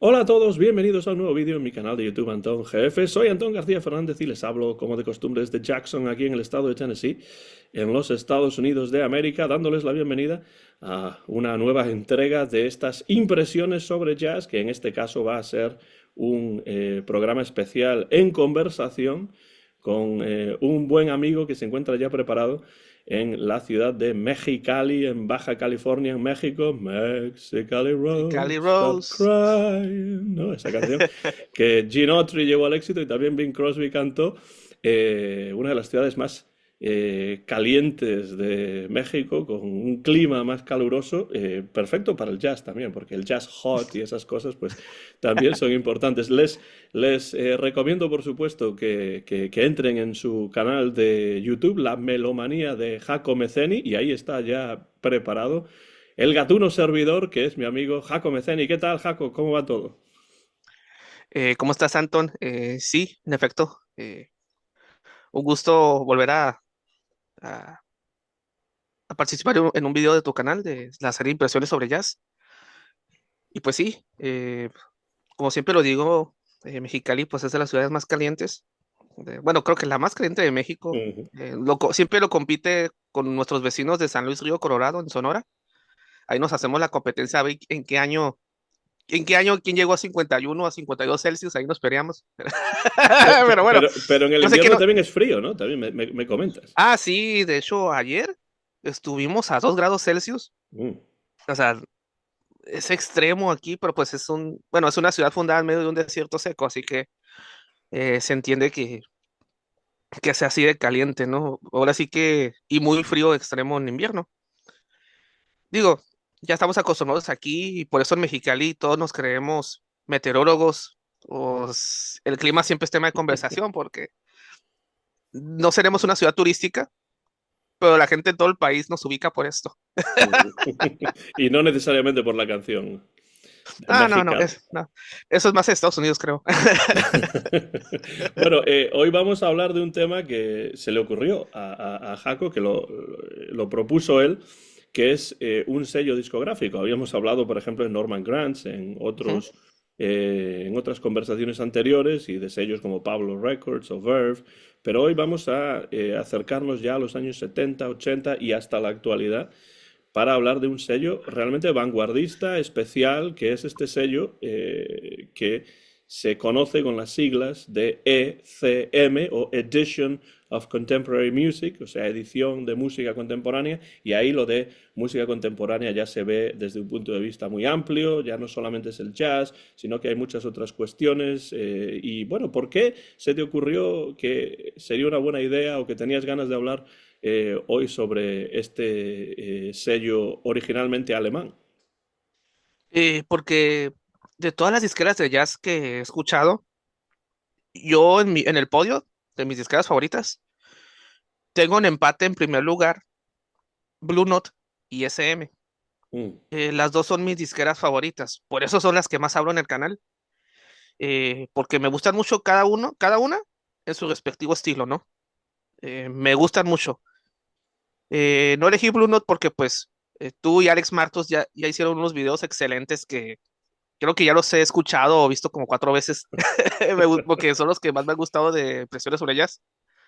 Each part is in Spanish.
Hola a todos, bienvenidos a un nuevo vídeo en mi canal de YouTube Antón GF. Soy Antón García Fernández y les hablo, como de costumbre, desde Jackson, aquí en el estado de Tennessee, en los Estados Unidos de América, dándoles la bienvenida a una nueva entrega de estas impresiones sobre jazz, que en este caso va a ser un programa especial en conversación con un buen amigo que se encuentra ya preparado en la ciudad de Mexicali, en Baja California, en México. Mexicali Cali Road, stop Rose. crying, ¿no? Esa canción que Gene Autry llevó al éxito y también Bing Crosby cantó. Una de las ciudades más calientes de México, con un clima más caluroso, perfecto para el jazz también, porque el jazz hot y esas cosas, pues también son importantes. Les recomiendo, por supuesto, que entren en su canal de YouTube, La Melomanía de Jaco Meceni, y ahí está ya preparado el gatuno servidor, que es mi amigo Jaco Meceni. ¿Qué tal, Jaco? ¿Cómo va todo? ¿Cómo estás, Anton? Sí, en efecto. Un gusto volver a- a participar en un video de tu canal de la serie Impresiones sobre Jazz. Y pues sí, como siempre lo digo, Mexicali pues es de las ciudades más calientes. Bueno, creo que la más caliente de México. Ujú. Siempre lo compite con nuestros vecinos de San Luis Río Colorado, en Sonora. Ahí nos hacemos la competencia a ver en qué año quién llegó a 51 a 52 Celsius, ahí nos peleamos. Pero bueno, Pero en el yo sé que invierno no. también es frío, ¿no? También me comentas. Ah, sí, de hecho, ayer estuvimos a 2 grados Celsius. Mm. O sea, es extremo aquí, pero pues bueno, es una ciudad fundada en medio de un desierto seco, así que se entiende que sea así de caliente, ¿no? Ahora sí que, y muy frío extremo en invierno. Digo, ya estamos acostumbrados aquí y por eso en Mexicali todos nos creemos meteorólogos. El clima siempre es tema de conversación porque no seremos una ciudad turística, pero la gente en todo el país nos ubica por esto. Y no necesariamente por la canción de Ah, no, Mexicali. no. Eso es más de Estados Unidos, creo. Bueno, hoy vamos a hablar de un tema que se le ocurrió a Jaco, que lo propuso él, que es un sello discográfico. Habíamos hablado, por ejemplo, de Norman Granz Ujú. en otras conversaciones anteriores y de sellos como Pablo Records o Verve, pero hoy vamos a acercarnos ya a los años 70, 80 y hasta la actualidad para hablar de un sello realmente vanguardista, especial, que es este sello que se conoce con las siglas de ECM o Edition of Contemporary Music, o sea, edición de música contemporánea, y ahí lo de música contemporánea ya se ve desde un punto de vista muy amplio, ya no solamente es el jazz, sino que hay muchas otras cuestiones. Y bueno, ¿por qué se te ocurrió que sería una buena idea o que tenías ganas de hablar hoy sobre este sello originalmente alemán? Porque de todas las disqueras de jazz que he escuchado, yo en el podio de mis disqueras favoritas, tengo un empate en primer lugar, Blue Note y SM. Mm. Las dos son mis disqueras favoritas, por eso son las que más hablo en el canal, porque me gustan mucho cada una en su respectivo estilo, ¿no? Me gustan mucho. No elegí Blue Note porque pues tú y Alex Martos ya hicieron unos videos excelentes que creo que ya los he escuchado o visto como 4 veces, porque son los que más me han gustado de Presiones sobre Jazz.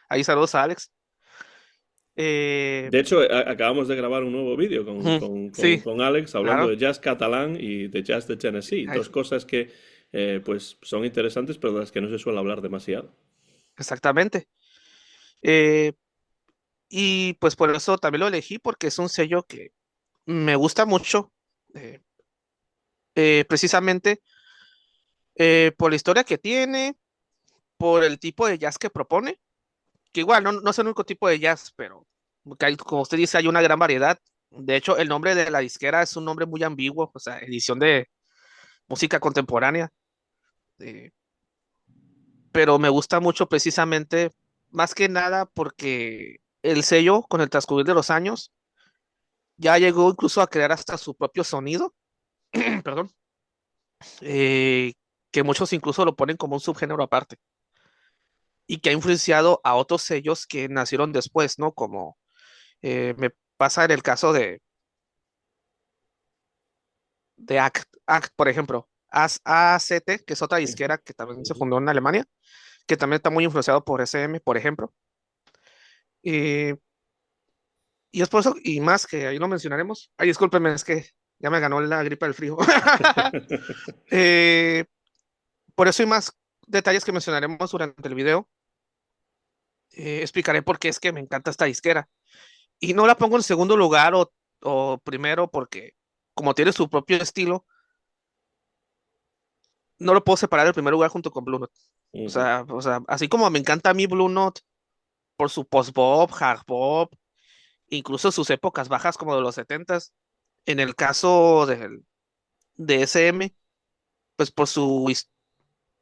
Ahí saludos a Alex. Eh, De hecho, acabamos de grabar un nuevo vídeo ujú, sí, con Alex hablando claro, de jazz catalán y de jazz de Tennessee. ahí- Dos cosas que pues son interesantes, pero de las que no se suele hablar demasiado. exactamente. Eh, y pues por eso también lo elegí, porque es un sello que me gusta mucho, eh, precisamente por la historia que tiene, por el tipo de jazz que propone, que igual no es el único tipo de jazz, pero como usted dice, hay una gran variedad. De hecho, el nombre de la disquera es un nombre muy ambiguo, o sea, edición de música contemporánea, eh, pero me gusta mucho precisamente, más que nada porque el sello, con el transcurrir de los años, ya llegó incluso a crear hasta su propio sonido, perdón, eh, que muchos incluso lo ponen como un subgénero aparte, y que ha influenciado a otros sellos que nacieron después, ¿no? Como me pasa en el caso de Act, por ejemplo. AZT, que es otra Ujú, disquera que también se ujú. fundó en Alemania, que también está muy influenciado por SM, por ejemplo. Eh, y es por eso, y más que ahí lo mencionaremos. Ay, discúlpenme, es que ya me ganó la gripa del frío. Eh, por eso y más detalles que mencionaremos durante el video, explicaré por qué es que me encanta esta disquera. Y no la pongo en segundo lugar o primero porque como tiene su propio estilo, no lo puedo separar del primer lugar junto con Blue Note. Ujú. O sea, así como me encanta a mí Blue Note por su post-bop, hard bop, incluso sus épocas bajas como de los setentas, en el caso de SM, pues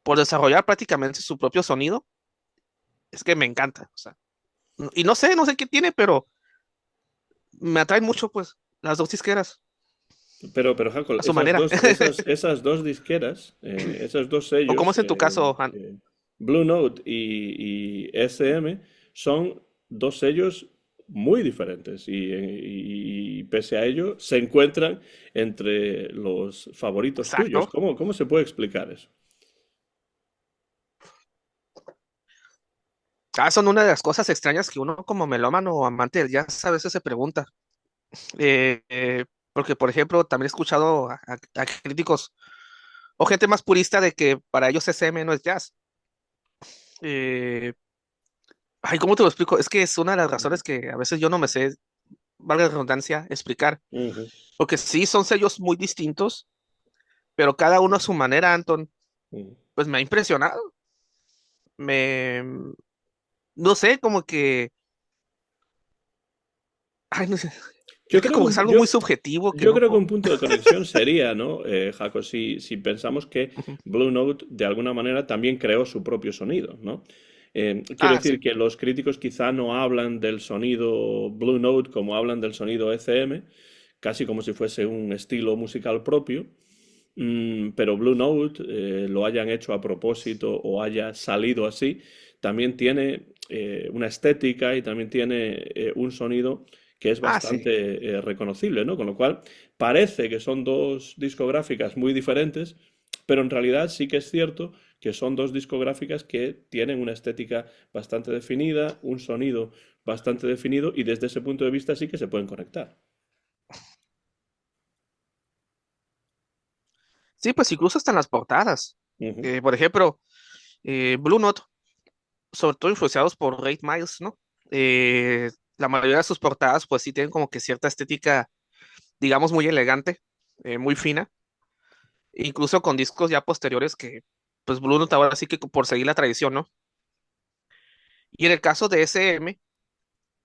por desarrollar prácticamente su propio sonido, es que me encanta. O sea, y no sé qué tiene, pero me atraen mucho, pues, las dos disqueras, Pero Jacob, a su manera. esas dos disqueras, esos dos ¿O cómo sellos, es en tu caso, Han? Blue Note y SM, son dos sellos muy diferentes y pese a ello se encuentran entre los favoritos tuyos. Exacto. ¿Cómo se puede explicar eso? Son una de las cosas extrañas que uno como melómano o amante del jazz a veces se pregunta. Porque, por ejemplo, también he escuchado a críticos o gente más purista de que para ellos SM no es jazz. Eh, Ay, ¿cómo te lo explico? Es que es una de las razones que a veces yo no me sé, valga la redundancia, explicar. Ujú, Porque sí, son sellos muy distintos, pero cada uno a su manera, Anton, ujú. pues me ha impresionado. Me, no sé, como que, ay, no sé, es Yo que creo que como que es algo muy subjetivo que yo no creo que puedo. un punto de conexión sería, ¿no, Jaco? Si pensamos que Ujú. Blue Note de alguna manera también creó su propio sonido, ¿no? Quiero Ah, decir sí. que los críticos quizá no hablan del sonido Blue Note como hablan del sonido ECM, casi como si fuese un estilo musical propio, pero Blue Note, lo hayan hecho a propósito o haya salido así, también tiene una estética y también tiene un sonido que es Ah, sí. bastante reconocible, ¿no? Con lo cual parece que son dos discográficas muy diferentes, pero en realidad sí que es cierto que son dos discográficas que tienen una estética bastante definida, un sonido bastante definido y desde ese punto de vista sí que se pueden conectar. Sí, pues incluso están las portadas. Ujú, Por ejemplo, Blue Note, sobre todo influenciados por Rate Miles, ¿no? La mayoría de sus portadas, pues sí tienen como que cierta estética, digamos, muy elegante, muy fina, incluso con discos ya posteriores que, pues Blue Note ahora sí que por seguir la tradición, ¿no? Y en el caso de SM,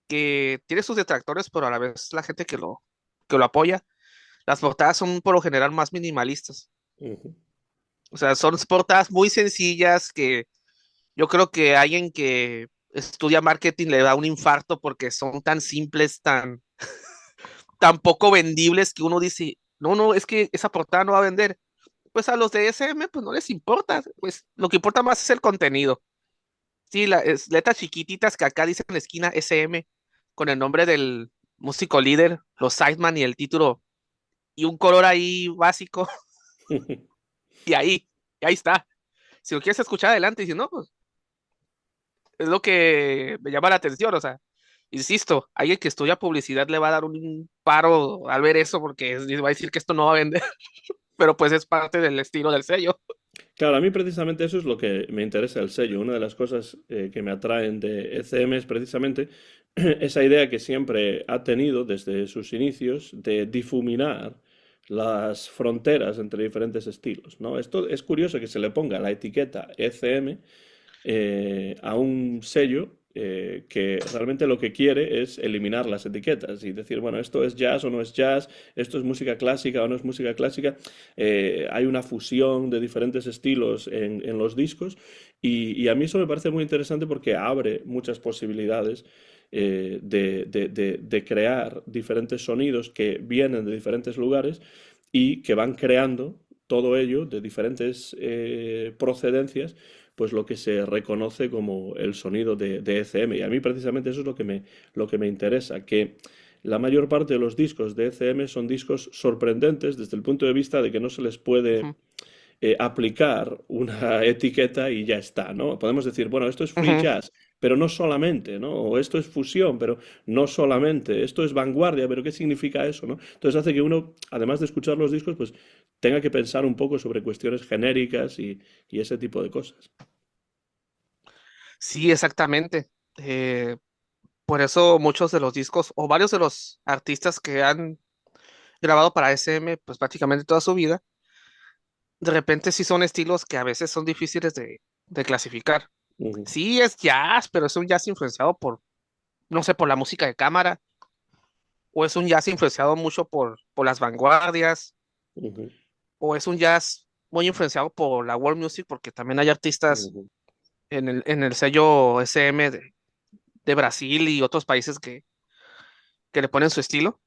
que tiene sus detractores, pero a la vez la gente que lo apoya, las portadas son por lo general más minimalistas. ujú. O sea, son portadas muy sencillas que yo creo que alguien que estudia marketing le da un infarto porque son tan simples, tan poco vendibles que uno dice, no, no, es que esa portada no va a vender. Pues a los de SM, pues no les importa, pues lo que importa más es el contenido. Sí, letras chiquititas que acá dicen en la esquina SM, con el nombre del músico líder, los sideman y el título, y un color ahí básico, y y ahí está. Si lo quieres escuchar adelante, y si no, pues es lo que me llama la atención, o sea, insisto, alguien que estudia publicidad le va a dar un paro al ver eso porque va a decir que esto no va a vender, pero pues es parte del estilo del sello. Claro, a mí precisamente eso es lo que me interesa del sello. Una de las cosas que me atraen de ECM es precisamente esa idea que siempre ha tenido desde sus inicios de difuminar las fronteras entre diferentes estilos, ¿no? Esto es curioso que se le ponga la etiqueta ECM a un sello que realmente lo que quiere es eliminar las etiquetas y decir, bueno, esto es jazz o no es jazz, esto es música clásica o no es música clásica. Hay una fusión de diferentes estilos en los discos y a mí eso me parece muy interesante porque abre muchas posibilidades de crear diferentes sonidos que vienen de diferentes lugares y que van creando todo ello de diferentes procedencias, pues lo que se reconoce como el sonido de ECM. Y a mí precisamente eso es lo que me interesa, que la mayor parte de los discos de ECM son discos sorprendentes desde el punto de vista de que no se les puede Ujú. aplicar una etiqueta y ya está, ¿no? Podemos decir, bueno, esto es free Ujú. jazz, pero no solamente, ¿no? O esto es fusión, pero no solamente. Esto es vanguardia, pero ¿qué significa eso, no? Entonces hace que uno, además de escuchar los discos, pues tenga que pensar un poco sobre cuestiones genéricas y ese tipo de cosas. Sí, exactamente. Eh, por eso muchos de los discos o varios de los artistas que han grabado para SM, pues prácticamente toda su vida, de repente sí son estilos que a veces son difíciles de clasificar. Ujú, Sí es jazz, pero es un jazz influenciado por, no sé, por la música de cámara, o es un jazz influenciado mucho por las vanguardias, ujú, o es un jazz muy influenciado por la world music, porque también hay artistas ujú, en el sello SM de Brasil y otros países que le ponen su estilo.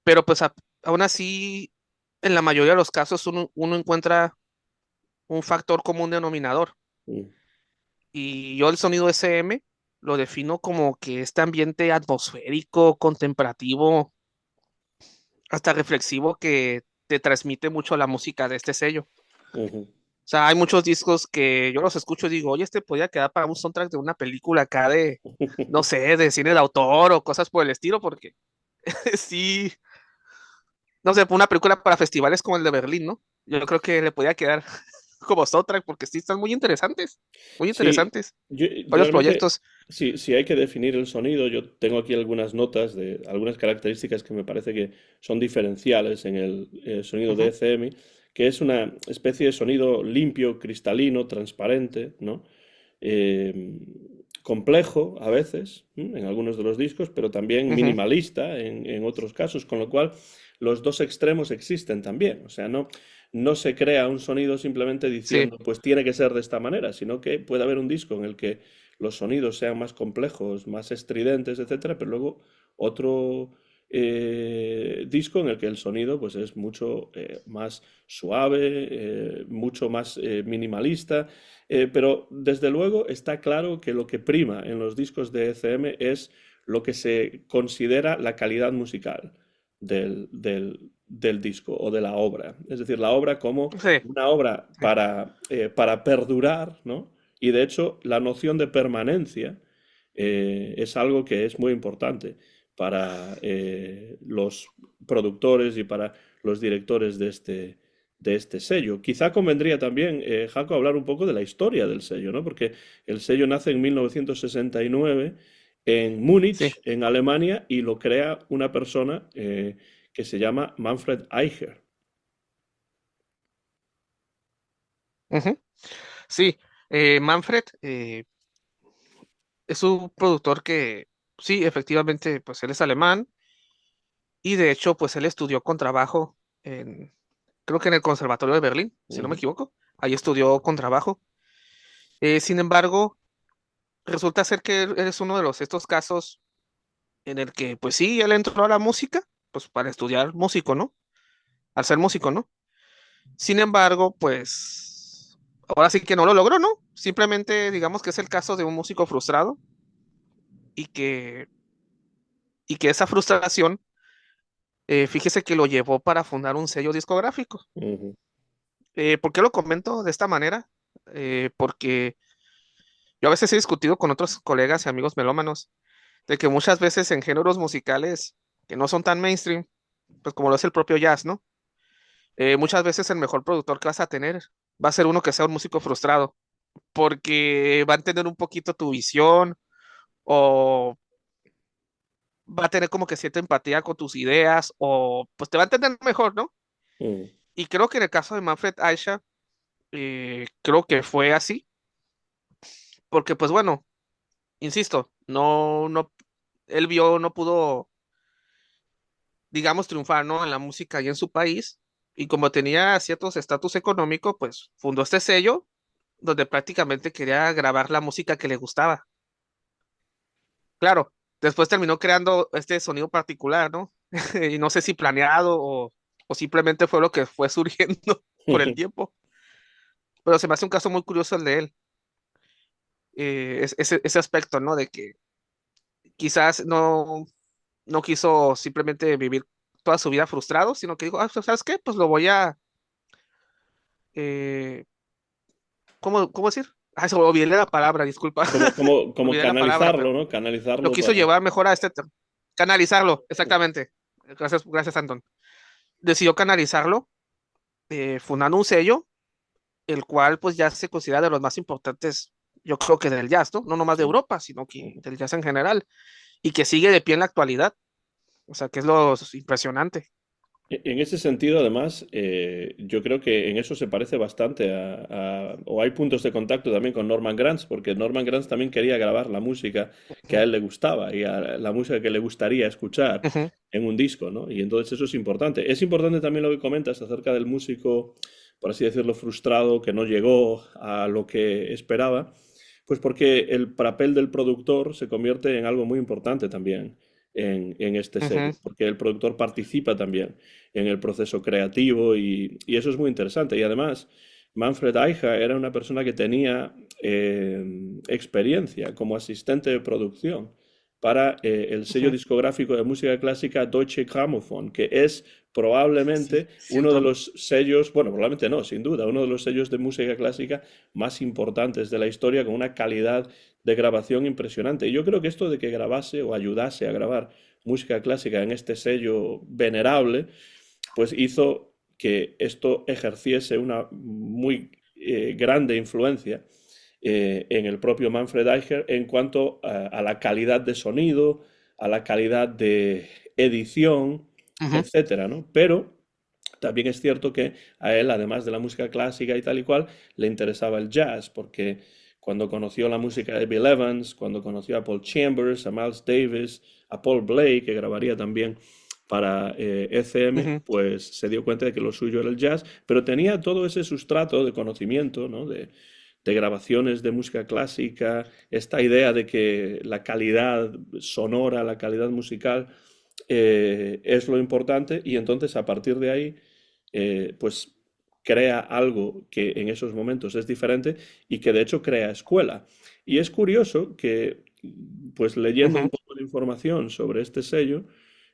Pero pues aún así, en la mayoría de los casos uno encuentra un factor común denominador. ujú, Y yo el sonido SM lo defino como que este ambiente atmosférico, contemplativo, hasta reflexivo que te transmite mucho la música de este sello. ujú. O sea, hay muchos discos que yo los escucho y digo, oye, este podría quedar para un soundtrack de una película acá de, no sé, de cine de autor o cosas por el estilo, porque sí, no sé, una película para festivales como el de Berlín, ¿no? Yo creo que le podía quedar como soundtrack porque sí están muy Sí, interesantes. yo, Varios realmente, proyectos. si hay que definir el sonido, yo tengo aquí algunas notas de algunas características que me parece que son diferenciales en el sonido de Ujú, ECM, que es una especie de sonido limpio, cristalino, transparente, ¿no? Eh, complejo a veces, en algunos de los discos, pero también ujú, minimalista en otros casos, con lo cual los dos extremos existen también. O sea, no se crea un sonido simplemente sí, diciendo, pues tiene que ser de esta manera, sino que puede haber un disco en el que los sonidos sean más complejos, más estridentes, etcétera, pero luego otro disco en el que el sonido pues es mucho más suave, mucho más minimalista, pero desde luego está claro que lo que prima en los discos de ECM es lo que se considera la calidad musical del disco o de la obra. Es decir, la obra como sí, una obra sí. para perdurar, ¿no? Y de hecho, la noción de permanencia es algo que es muy importante para los productores y para los directores de este sello. Quizá convendría también, Jaco, hablar un poco de la historia del sello, ¿no? Porque el sello nace en 1969 en Sí. Múnich, en Alemania, y lo crea una persona que se llama Manfred Eicher. Ujú. Sí, Manfred es un productor que, sí, efectivamente, pues él es alemán y de hecho, pues él estudió contrabajo en, creo que en el Conservatorio de Berlín, si no me Ujú, equivoco. Ahí estudió contrabajo. Sin embargo, resulta ser que él es uno de estos casos en el que, pues sí, él entró a la música, pues para estudiar músico, ¿no? Al ser músico, ¿no? Sin embargo, pues ahora sí que no lo logró, ¿no? Simplemente digamos que es el caso de un músico frustrado y y que esa frustración, fíjese que lo llevó para fundar un sello discográfico. ujú, ¿Por qué lo comento de esta manera? Porque yo a veces he discutido con otros colegas y amigos melómanos de que muchas veces en géneros musicales que no son tan mainstream, pues como lo es el propio jazz, ¿no? Muchas veces el mejor productor que vas a tener va a ser uno que sea un músico frustrado, porque va a entender un poquito tu visión o va a tener como que cierta empatía con tus ideas o pues te va a entender mejor, ¿no? ujú, Y creo que en el caso de Manfred Aisha, creo que fue así, porque pues bueno, insisto, él vio, no pudo, digamos, triunfar, ¿no? En la música y en su país, y como tenía ciertos estatus económico, pues fundó este sello donde prácticamente quería grabar la música que le gustaba. Claro, después terminó creando este sonido particular, ¿no? Y no sé si planeado o simplemente fue lo que fue surgiendo por el ujú. tiempo, pero se me hace un caso muy curioso el de él, ese aspecto, ¿no? De que quizás no quiso simplemente vivir toda su vida frustrado, sino que dijo, ah, pues, ¿sabes qué? Pues eh, ¿cómo decir? Ah, se me olvidé la palabra, disculpa. Como Olvidé la palabra, canalizarlo, pero ¿no? lo Canalizarlo quiso para... llevar mejor a canalizarlo, exactamente. Gracias, Anton. Decidió canalizarlo, fundando un sello, el cual pues ya se considera de los más importantes, yo creo que del jazz, ¿no? No nomás de Sí. Europa, sino que del jazz en general, y que sigue de pie en la actualidad. O sea, que es lo impresionante. En ese sentido, además, yo creo que en eso se parece bastante o hay puntos de contacto también con Norman Granz, porque Norman Granz también quería grabar la música que a Ujú, él le gustaba y la música que le gustaría escuchar ujú, en un disco, ¿no? Y entonces eso es importante. Es importante también lo que comentas acerca del músico, por así decirlo, frustrado, que no llegó a lo que esperaba, pues porque el papel del productor se convierte en algo muy importante también en este sello, ujú, porque el productor participa también en el proceso creativo y eso es muy interesante. Y además, Manfred Eicher era una persona que tenía experiencia como asistente de producción para el sello ujú. discográfico de música clásica Deutsche Grammophon, que es Sí, probablemente uno de cierto. los sellos, bueno, probablemente no, sin duda, uno de los sellos de música clásica más importantes de la historia, con una calidad de grabación impresionante. Y yo creo que esto de que grabase o ayudase a grabar música clásica en este sello venerable, pues hizo que esto ejerciese una muy grande influencia en el propio Manfred Eicher en cuanto a la calidad de sonido, a la calidad de edición, Ujú, etcétera, ¿no? Pero también es cierto que a él, además de la música clásica y tal y cual, le interesaba el jazz, porque cuando conoció la música de Bill Evans, cuando conoció a Paul Chambers, a Miles Davis, a Paul Blake, que grabaría también para ECM, ujú. pues se dio cuenta de que lo suyo era el jazz, pero tenía todo ese sustrato de conocimiento, ¿no? De grabaciones de música clásica, esta idea de que la calidad sonora, la calidad musical es lo importante y entonces a partir de ahí pues crea algo que en esos momentos es diferente y que de hecho crea escuela. Y es curioso que pues leyendo un Ujú. poco de información sobre este sello,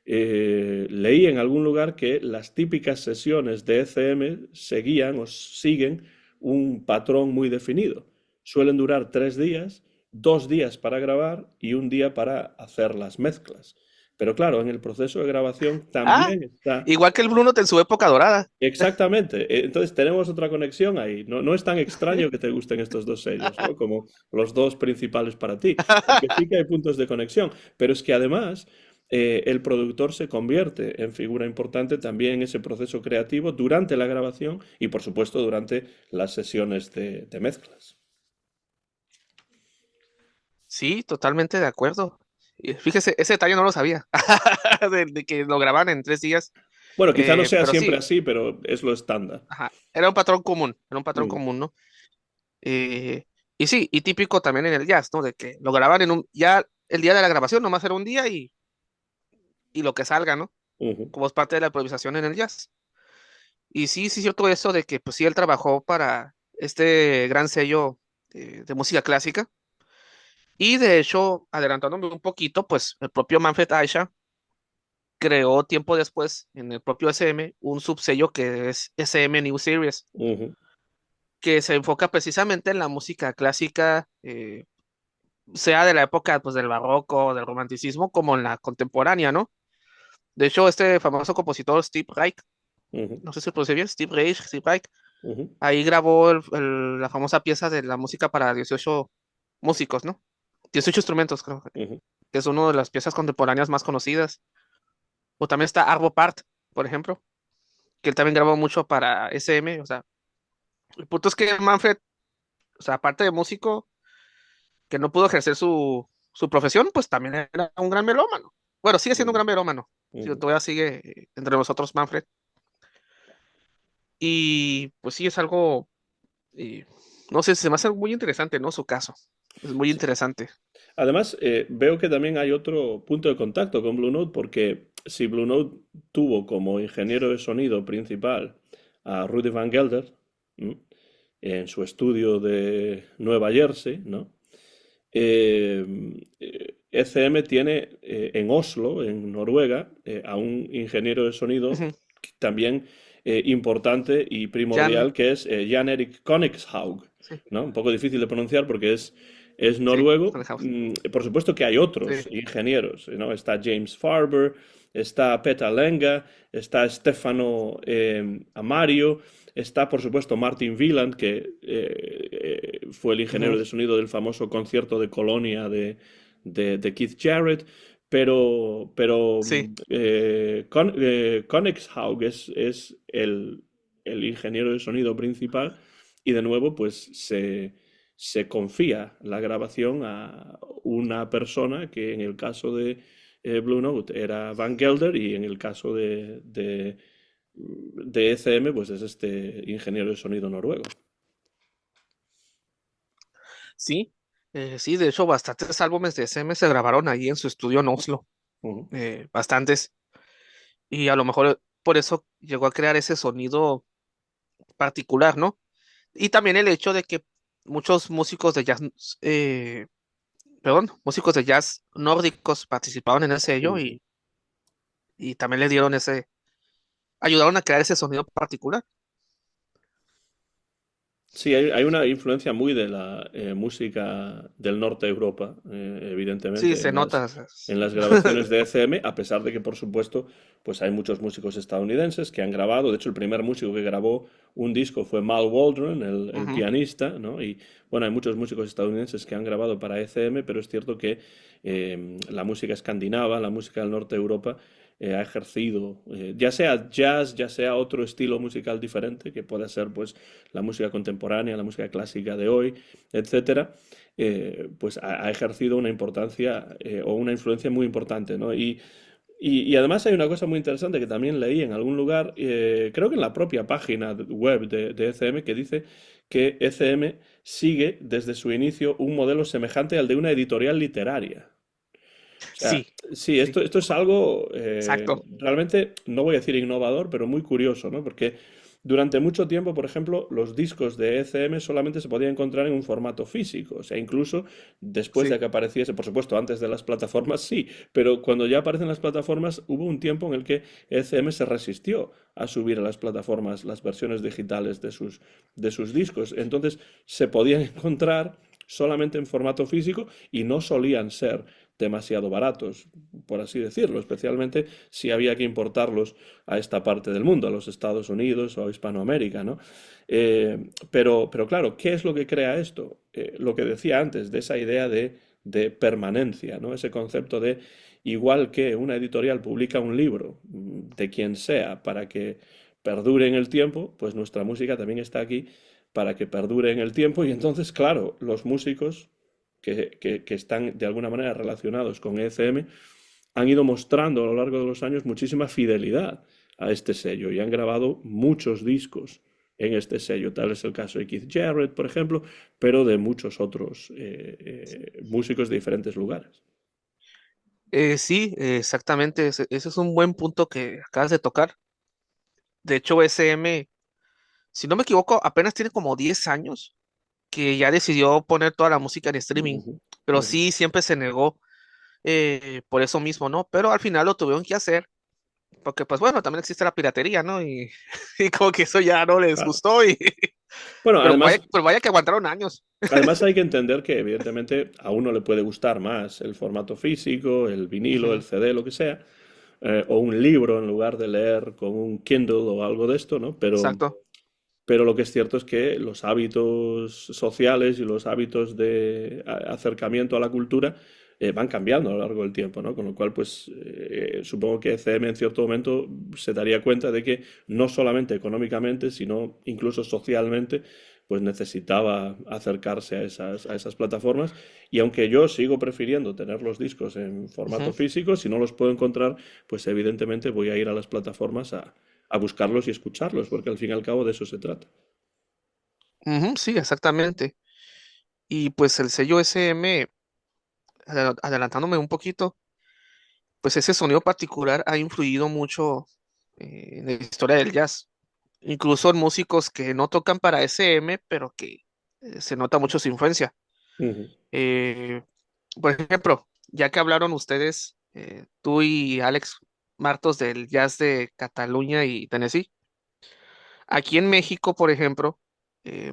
leí en algún lugar que las típicas sesiones de ECM seguían o siguen un patrón muy definido. Suelen durar 3 días, 2 días para grabar y un día para hacer las mezclas. Pero claro, en el proceso de grabación Ah, también está igual que el Bruno en su época dorada. exactamente. Entonces tenemos otra conexión ahí. No, no es tan extraño que te gusten estos dos sellos, ¿no? Como los dos principales para ti, porque sí que hay puntos de conexión. Pero es que además el productor se convierte en figura importante también en ese proceso creativo durante la grabación y por supuesto durante las sesiones de mezclas. Sí, totalmente de acuerdo. Y fíjese, ese detalle no lo sabía, de que lo graban en 3 días. Bueno, quizá no sea Pero siempre sí, así, pero es lo estándar. ajá, era un patrón Mm, común, ¿no? Eh, y sí, y típico también en el jazz, ¿no? De que lo graban ya el día de la grabación, nomás era un día y lo que salga, ¿no? ujú, Como es parte de la improvisación en el jazz. Y sí, sí, cierto eso de que, pues sí, él trabajó para este gran sello de música clásica. Y de hecho, adelantándome un poquito, pues el propio Manfred Eicher creó tiempo después en el propio SM un subsello que es SM New Series, ujú, que se enfoca precisamente en la música clásica, sea de la época pues, del barroco, del romanticismo, como en la contemporánea, ¿no? De hecho, este famoso compositor Steve Reich, ujú, no sé si lo pronuncié bien, Steve Reich, ujú, ahí grabó la famosa pieza de la música para 18 músicos, ¿no? 18 instrumentos, creo, ujú, que es una de las piezas contemporáneas más conocidas. O también está Arvo Part, por ejemplo, que él también grabó mucho para SM. O sea, el punto es que Manfred, o sea, aparte de músico que no pudo ejercer su profesión, pues también era un gran melómano. Bueno, sigue siendo un ujú, gran melómano. Si ujú. todavía sigue entre nosotros Manfred. Y pues sí, es algo, eh, no sé, se me hace muy interesante, ¿no? Su caso. Es muy Sí. interesante. Además, veo que también hay otro punto de contacto con Blue Note, porque si Blue Note tuvo como ingeniero de sonido principal a Rudy Van Gelder, ¿m? En su estudio de Nueva Jersey, ¿no? Eh, ECM tiene en Oslo, en Noruega, a un ingeniero de sonido Ujú, también importante y Jan, primordial, que es Jan-Erik Koenigshaug, sí, ¿no? Un poco difícil de pronunciar porque es sí, noruego. Stanhouse, Por supuesto que hay sí, otros ingenieros, ¿no? Está James Farber, está Peta Lenga, está Stefano Amario, está por supuesto Martin Wieland, que fue el ingeniero ujú, de sonido del famoso concierto de Colonia de Keith Jarrett. Pero sí, Koenigshaug es el ingeniero de sonido principal y de nuevo pues se confía la grabación a una persona que en el caso de Blue Note era Van Gelder y en el caso de ECM pues es este ingeniero de sonido noruego. sí, sí, de hecho, bastantes álbumes de SM se grabaron ahí en su estudio en Oslo, Ujú, bastantes, y a lo mejor por eso llegó a crear ese sonido particular, ¿no? Y también el hecho de que muchos músicos de jazz, músicos de jazz nórdicos participaban en el sello ujú. y también le dieron ayudaron a crear ese sonido particular. Sí, hay una influencia muy de la música del norte de Europa, Sí, evidentemente, se nota. en las grabaciones de ECM, a pesar de que, por supuesto, pues hay muchos músicos estadounidenses que han grabado. De hecho, el primer músico que grabó un disco fue Mal Waldron, el Ujú. pianista, ¿no? Y bueno, hay muchos músicos estadounidenses que han grabado para ECM, pero es cierto que la música escandinava, la música del norte de Europa, ha ejercido, ya sea jazz, ya sea otro estilo musical diferente, que pueda ser pues la música contemporánea, la música clásica de hoy, etcétera, pues ha ejercido una importancia o una influencia muy importante, ¿no? Y además hay una cosa muy interesante que también leí en algún lugar, creo que en la propia página web de ECM, que dice que ECM sigue desde su inicio un modelo semejante al de una editorial literaria. O sea, Sí, sí, sí, esto es algo exacto. realmente, no voy a decir innovador, pero muy curioso, ¿no? Porque durante mucho tiempo, por ejemplo, los discos de ECM solamente se podían encontrar en un formato físico. O sea, incluso después de Sí. que apareciese, por supuesto, antes de las plataformas, sí, pero cuando ya aparecen las plataformas, hubo un tiempo en el que ECM se resistió a subir a las plataformas las versiones digitales de sus discos. Entonces, se podían encontrar solamente en formato físico y no solían ser demasiado baratos, por así decirlo, especialmente si había que importarlos a esta parte del mundo, a los Estados Unidos o a Hispanoamérica, ¿no? Pero claro, ¿qué es lo que crea esto? Lo que decía antes, de esa idea de permanencia, ¿no? Ese concepto de, igual que una editorial publica un libro de quien sea para que perdure en el tiempo, pues nuestra música también está aquí para que perdure en el tiempo y entonces, claro, los músicos que están de alguna manera relacionados con ECM han ido mostrando a lo largo de los años muchísima fidelidad a este sello y han grabado muchos discos en este sello. Tal es el caso de Keith Jarrett, por ejemplo, pero de muchos otros músicos de diferentes lugares. Sí, exactamente. Ese es un buen punto que acabas de tocar. De hecho, SM, si no me equivoco, apenas tiene como 10 años que ya decidió poner toda la música en streaming, Ujú, pero ujú. sí siempre se negó por eso mismo, ¿no? Pero al final lo tuvieron que hacer, porque pues bueno, también existe la piratería, ¿no? Y, y como que eso ya no les Claro. gustó, Bueno, además, pero vaya que aguantaron años. además hay que entender que evidentemente a uno le puede gustar más el formato físico, el vinilo, el Ujú, CD, lo que sea, o un libro en lugar de leer con un Kindle o algo de esto, ¿no? exacto. Pero lo que es cierto es que los hábitos sociales y los hábitos de acercamiento a la cultura van cambiando a lo largo del tiempo, ¿no? Con lo cual, pues supongo que CM en cierto momento se daría cuenta de que no solamente económicamente, sino incluso socialmente, pues necesitaba acercarse a esas plataformas. Y aunque yo sigo prefiriendo tener los discos en formato Ujú, físico, si no los puedo encontrar, pues evidentemente voy a ir a las plataformas a buscarlos y escucharlos, porque al fin y al cabo de eso se trata. ujú, sí, exactamente. Y pues el sello SM, adelantándome un poquito, pues ese sonido particular ha influido mucho en la historia del jazz. Incluso en músicos que no tocan para SM, pero que se nota mucho su influencia. Ujú. Eh, por ejemplo, ya que hablaron ustedes, tú y Alex Martos del jazz de Cataluña y Tennessee, Aquí en México, por ejemplo,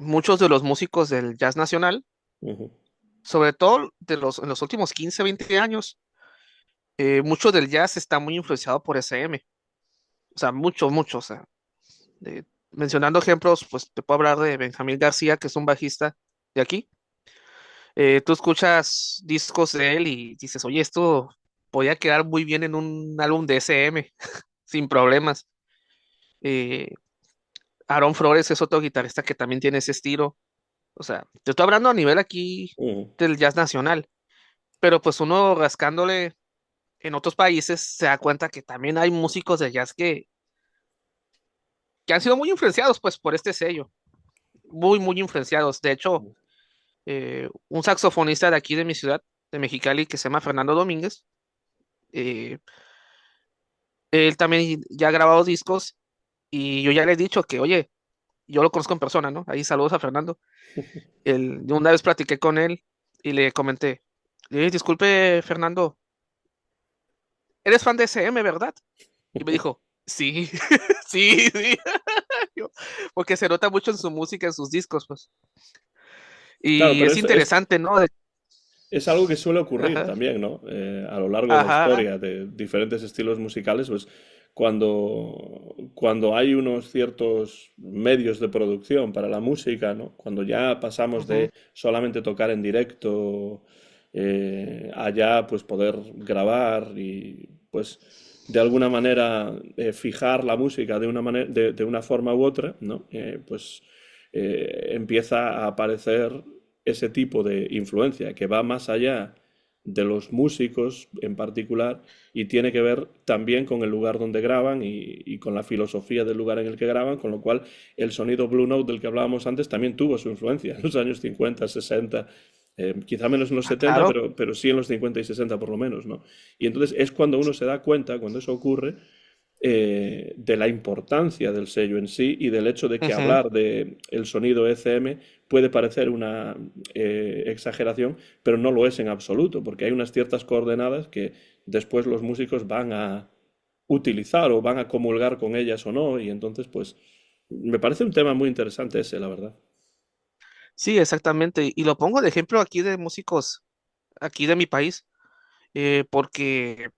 muchos de los músicos del jazz nacional, Ujú, sobre todo en los últimos 15, 20 años, mucho del jazz está muy influenciado por SM. O sea, mucho, mucho. O sea, mencionando ejemplos, pues te puedo hablar de Benjamín García, que es un bajista de aquí. Tú escuchas discos de él y dices, oye, esto podía quedar muy bien en un álbum de SM, sin problemas. Eh, Aaron Flores es otro guitarrista que también tiene ese estilo. O sea, te estoy hablando a nivel aquí ujú. del jazz nacional, pero pues uno rascándole en otros países se da cuenta que también hay músicos de jazz que han sido muy influenciados pues por este sello, muy, muy influenciados. De hecho, un saxofonista de aquí de mi ciudad, de Mexicali, que se llama Fernando Domínguez, eh, él también ya ha grabado discos y yo ya le he dicho que, oye, yo lo conozco en persona, ¿no? Ahí saludos a Fernando. Una vez platiqué con él y le comenté, disculpe, Fernando, ¿eres fan de SM, verdad? Y me dijo, sí, sí, sí. Yo, porque se nota mucho en su música, en sus discos, pues. Claro, Y pero es interesante, ¿no? es algo que suele ocurrir Ajá, también, ¿no? A lo largo de la ajá, historia de diferentes estilos musicales, pues cuando hay unos ciertos medios de producción para la música, ¿no? Cuando ya pasamos ujú, de solamente tocar en directo a ya pues poder grabar y pues de alguna manera fijar la música de una manera, de una forma u otra, ¿no? Pues empieza a aparecer ese tipo de influencia que va más allá de los músicos en particular y tiene que ver también con el lugar donde graban y con la filosofía del lugar en el que graban, con lo cual el sonido Blue Note del que hablábamos antes también tuvo su influencia en los años 50, 60, quizá menos en los 70, claro. pero sí en los 50 y 60 por lo menos, ¿no? Y entonces es cuando uno se da cuenta, cuando eso ocurre, de la importancia del sello en sí y del hecho de que Ujú. hablar de el sonido ECM puede parecer una exageración, pero no lo es en absoluto, porque hay unas ciertas coordenadas que después los músicos van a utilizar o van a comulgar con ellas o no, y entonces pues me parece un tema muy interesante ese, la verdad. Sí, exactamente. Y lo pongo de ejemplo aquí de músicos, aquí de mi país, porque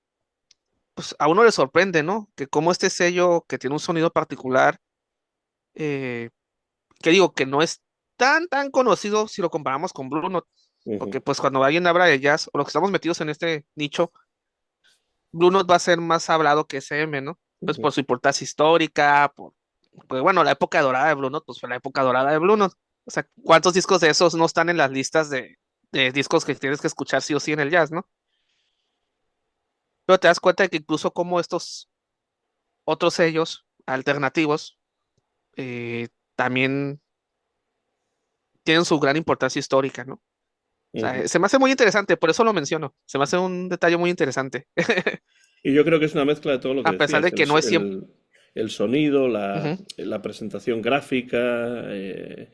pues, a uno le sorprende, ¿no? Que como este sello que tiene un sonido particular, eh, que digo que no es tan, tan conocido si lo comparamos con Blue Note, Ujú, porque pues cuando alguien habla de jazz, o los que estamos metidos en este nicho, Blue Note va a ser más hablado que SM, ¿no? Pues ujú. por su importancia histórica, pues bueno, la época dorada de Blue Note, pues fue la época dorada de Blue Note. O sea, ¿cuántos discos de esos no están en las listas de discos que tienes que escuchar sí o sí en el jazz, ¿no? Pero te das cuenta de que incluso como estos otros sellos alternativos también tienen su gran importancia histórica, ¿no? O Ujú. sea, se me hace muy interesante, por eso lo menciono. Se me hace un detalle muy interesante. Y yo creo que es una mezcla de todo lo que A pesar decías, de que no es siempre. el sonido, Ujú, la presentación gráfica, e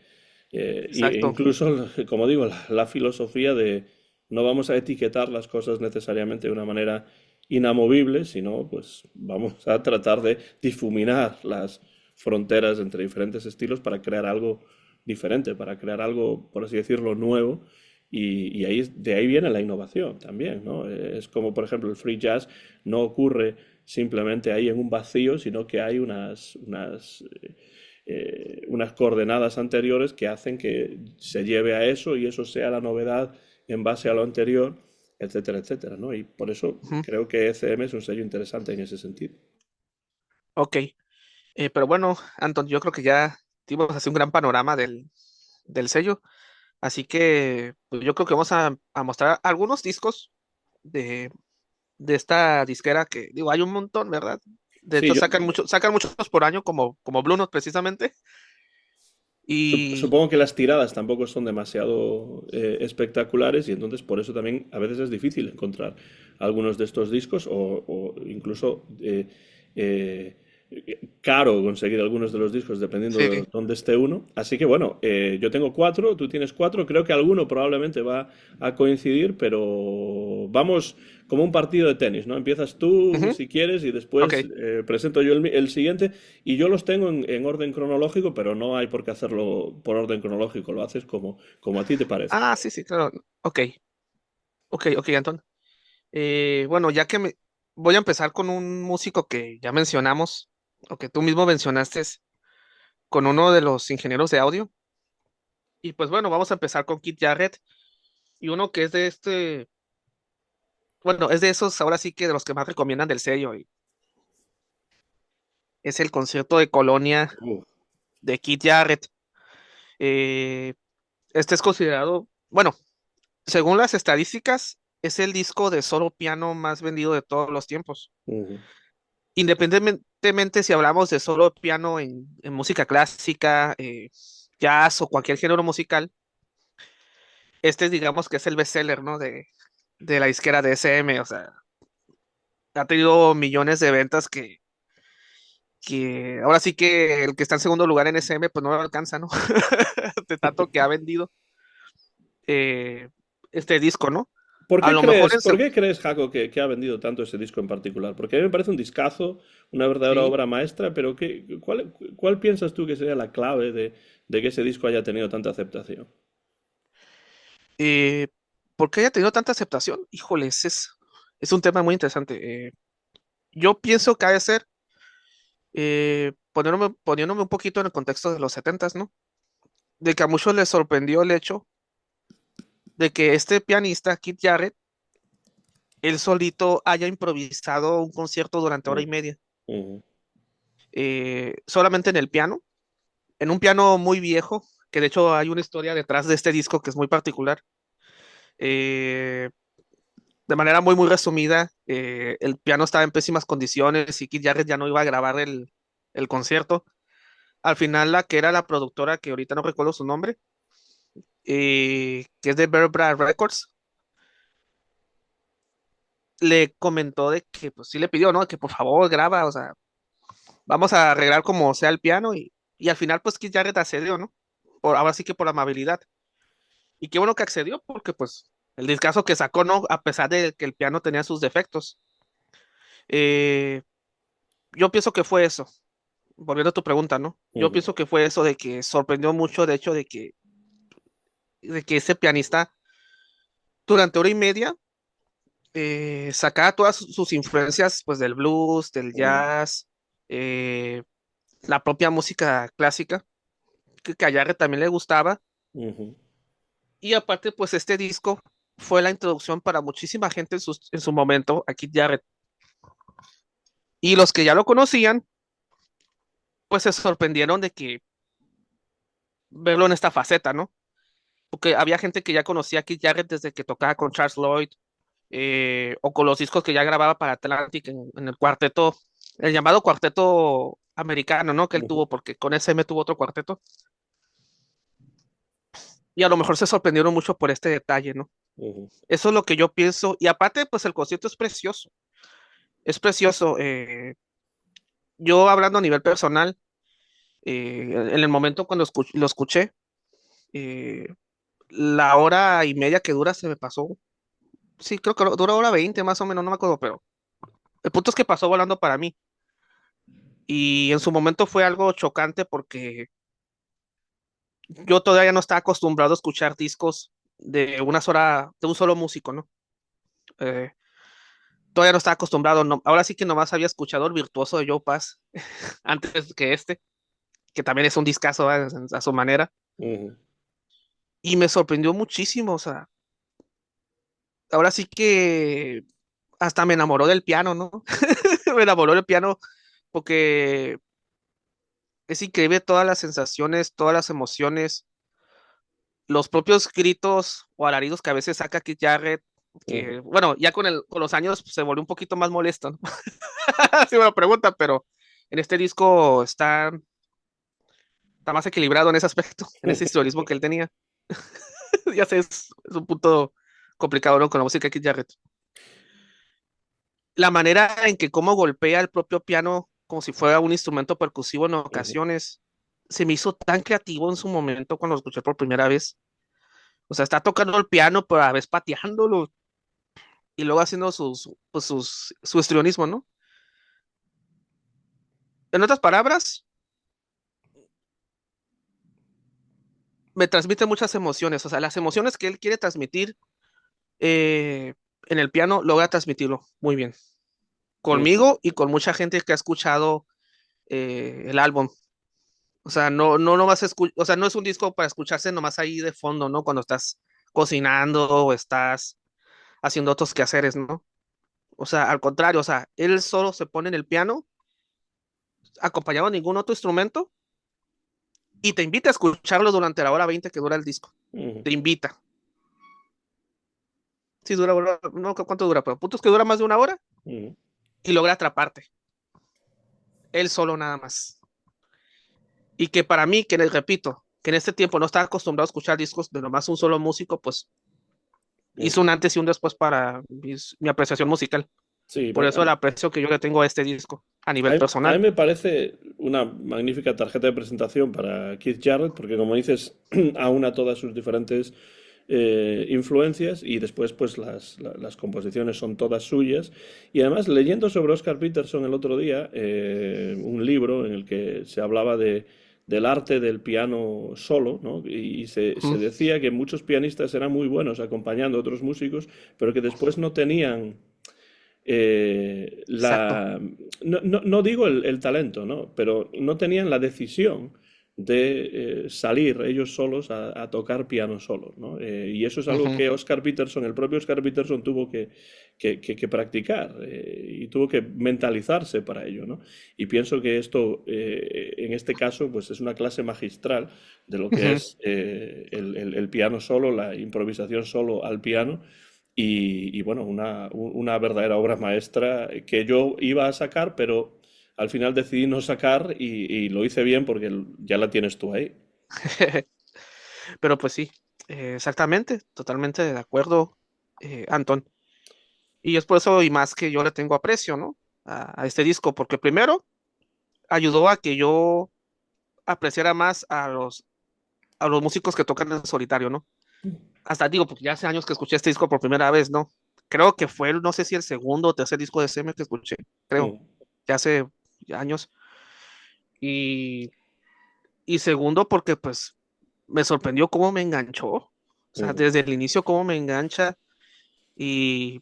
exacto. incluso, como digo, la filosofía de no vamos a etiquetar las cosas necesariamente de una manera inamovible, sino pues vamos a tratar de difuminar las fronteras entre diferentes estilos para crear algo diferente, para crear algo, por así decirlo, nuevo y de ahí viene la innovación también, ¿no? Es como, por ejemplo, el free jazz no ocurre simplemente ahí en un vacío, sino que hay unas coordenadas anteriores que hacen que se lleve a eso y eso sea la novedad en base a lo anterior, etcétera, etcétera, ¿no? Y por eso Ujú, creo que ECM es un sello interesante en ese sentido. ok. Pero bueno, Anton, yo creo que ya dimos así un gran panorama del sello. Así que pues, yo creo que vamos a mostrar algunos discos de, de esta disquera que, digo, hay un montón, ¿verdad? De Sí, hecho, yo sacan muchos por año, como Blue Note precisamente. Y supongo que las tiradas tampoco son demasiado espectaculares y entonces por eso también a veces es difícil encontrar algunos de estos discos o incluso caro conseguir algunos de los discos dependiendo Sí. de dónde esté uno. Así que bueno, yo tengo cuatro, tú tienes cuatro, creo que alguno probablemente va a coincidir, pero vamos como un partido de tenis, ¿no? Empiezas tú Ujú. si quieres y Ok. después presento yo el siguiente y yo los tengo en orden cronológico, pero no hay por qué hacerlo por orden cronológico, lo haces como a ti te parezca. Ah, sí, sí, claro. Ok, ok, Anton. Bueno, voy a empezar con un músico que ya mencionamos, o que tú mismo mencionaste, con uno de los ingenieros de audio. Y pues bueno, vamos a empezar con Keith Jarrett y uno que es de bueno, es de esos ahora sí que de los que más recomiendan del sello. Y es el concierto de Colonia Uf. de Keith Jarrett. Eh, este es considerado, bueno, según las estadísticas, es el disco de solo piano más vendido de todos los tiempos. Ujú, Independientemente si hablamos de solo piano en música clásica, jazz o cualquier género musical, este digamos que es el bestseller, ¿no? De la disquera de SM, o sea, ha tenido millones de ventas que ahora sí que el que está en segundo lugar en SM pues no lo alcanza, ¿no? De tanto que ha vendido eh, este disco, ¿no? A lo mejor por qué crees, Jaco, que ha vendido tanto ese disco en particular? Porque a mí me parece un discazo, una verdadera sí, obra maestra, pero ¿cuál piensas tú que sería la clave de que ese disco haya tenido tanta aceptación? eh, ¿por qué haya tenido tanta aceptación? Híjole, es un tema muy interesante. Yo pienso que ha de ser poniéndome un poquito en el contexto de los setentas, ¿no? De que a muchos les sorprendió el hecho de que este pianista, Keith Jarrett, él solito haya improvisado un concierto durante hora Mm, y media, ujú, solamente en el piano, en un piano muy viejo, que de hecho hay una historia detrás de este disco que es muy particular. Eh, de manera muy resumida, el piano estaba en pésimas condiciones y Keith Jarrett ya no iba a grabar el concierto. Al final, la que era la productora, que ahorita no recuerdo su nombre, que es de Verbra Records, le comentó de que, pues sí le pidió, ¿no? Que por favor graba, o sea, vamos a arreglar como sea el piano y al final, pues Keith Jarrett accedió, ¿no? Ahora sí que por amabilidad. Y qué bueno que accedió, porque pues el discazo que sacó, ¿no? A pesar de que el piano tenía sus defectos. Eh, yo pienso que fue eso, volviendo a tu pregunta, ¿no? Yo ujú, pienso que fue eso de que sorprendió mucho, de hecho, de que ese pianista durante hora y media sacaba todas sus influencias pues del blues, del ujú, jazz, eh, la propia música clásica, que a Jarrett también le gustaba, ujú, y aparte pues este disco fue la introducción para muchísima gente en su momento a Keith Jarrett, y los que ya lo conocían pues se sorprendieron de que verlo en esta faceta, ¿no? Porque había gente que ya conocía a Keith Jarrett desde que tocaba con Charles Lloyd, o con los discos que ya grababa para Atlantic en el cuarteto, el llamado cuarteto americano, ¿no? Que él ujú, tuvo, porque con SM tuvo otro cuarteto. Y a lo mejor se sorprendieron mucho por este detalle, ¿no? ujú, Eso es lo que yo pienso. Y aparte, pues el concierto es precioso. Es precioso. Yo hablando a nivel personal, en el momento cuando lo escuché, eh, la hora y media que dura se me pasó. Sí, creo que dura hora 20 más o menos, no me acuerdo, pero el punto es que pasó volando para mí. Y en su momento fue algo chocante porque yo todavía no estaba acostumbrado a escuchar discos de una sola, de un solo músico, ¿no? Eh, todavía no estaba acostumbrado, no, ahora sí que nomás había escuchado el virtuoso de Joe Pass antes que este, que también es un discazo a su manera, ujú. y me sorprendió muchísimo, o sea, ahora sí que hasta me enamoró del piano, ¿no? Me enamoró del piano porque es increíble todas las sensaciones, todas las emociones, los propios gritos o alaridos que a veces saca Keith Jarrett, Ujú. que bueno, ya con los años se volvió un poquito más molesto, ¿no? Si me lo preguntan, pero en este disco está más equilibrado en ese aspecto, en ese historismo que él tenía. Ya sé, es un punto complicado, ¿no? Con la música de Keith Jarrett. La manera en que cómo golpea el propio piano como si fuera un instrumento percusivo en Ujú, ocasiones. Se me hizo tan creativo en su momento cuando lo escuché por primera vez. O sea, está tocando el piano, pero a la vez pateándolo y luego haciendo su histrionismo, ¿no? En otras palabras, me transmite muchas emociones. O sea, las emociones que él quiere transmitir eh, en el piano, logra transmitirlo muy bien. ujú, Conmigo y con mucha gente que ha escuchado el álbum. O sea, no vas a o sea, no es un disco para escucharse nomás ahí de fondo, ¿no? Cuando estás cocinando o estás haciendo otros quehaceres, ¿no? O sea, al contrario, o sea, él solo se pone en el piano, acompañado de ningún otro instrumento, y te invita a escucharlo durante la hora 20 que dura el disco. ujú, Te invita. Sí, dura, no, ¿cuánto dura? Pero punto es que dura más de una hora ujú, y logra atraparte. Él solo nada más. Y que para mí, que les repito, que en este tiempo no estaba acostumbrado a escuchar discos de nomás un solo músico, pues hizo ujú. un antes y un después para mi apreciación musical. Sí, Por eso el aprecio que yo le tengo a este disco a nivel a mí personal. me parece una magnífica tarjeta de presentación para Keith Jarrett, porque como dices, aúna todas sus diferentes influencias y después pues las composiciones son todas suyas. Y además leyendo sobre Oscar Peterson el otro día, un libro en el que se hablaba del arte del piano solo, ¿no? Y se Ujú. decía que muchos pianistas eran muy buenos acompañando a otros músicos, pero que después no tenían Exacto. no digo el talento, ¿no? Pero no tenían la decisión de salir ellos solos a tocar piano solos, ¿no? Y eso es algo Ujú. que Oscar Peterson, el propio Oscar Peterson tuvo que practicar y tuvo que mentalizarse para ello, ¿no? Y pienso que esto, en este caso, pues es una clase magistral de lo que Ujú. es el piano solo, la improvisación solo al piano y bueno, una verdadera obra maestra que yo iba a sacar, pero al final decidí no sacar y lo hice bien porque ya la tienes tú ahí. Pero pues sí, exactamente, totalmente de acuerdo, Anton. Y es por eso y más que yo le tengo aprecio, ¿no? A este disco, porque primero ayudó a que yo apreciara más a los músicos que tocan en solitario, ¿no? Hasta digo, porque ya hace años que escuché este disco por primera vez, ¿no? Creo que fue, no sé si el segundo o tercer disco de SM que escuché, creo, Mm, ya hace años. Y, y segundo, porque pues me sorprendió cómo me enganchó. O sea, mm, desde el inicio cómo me engancha y,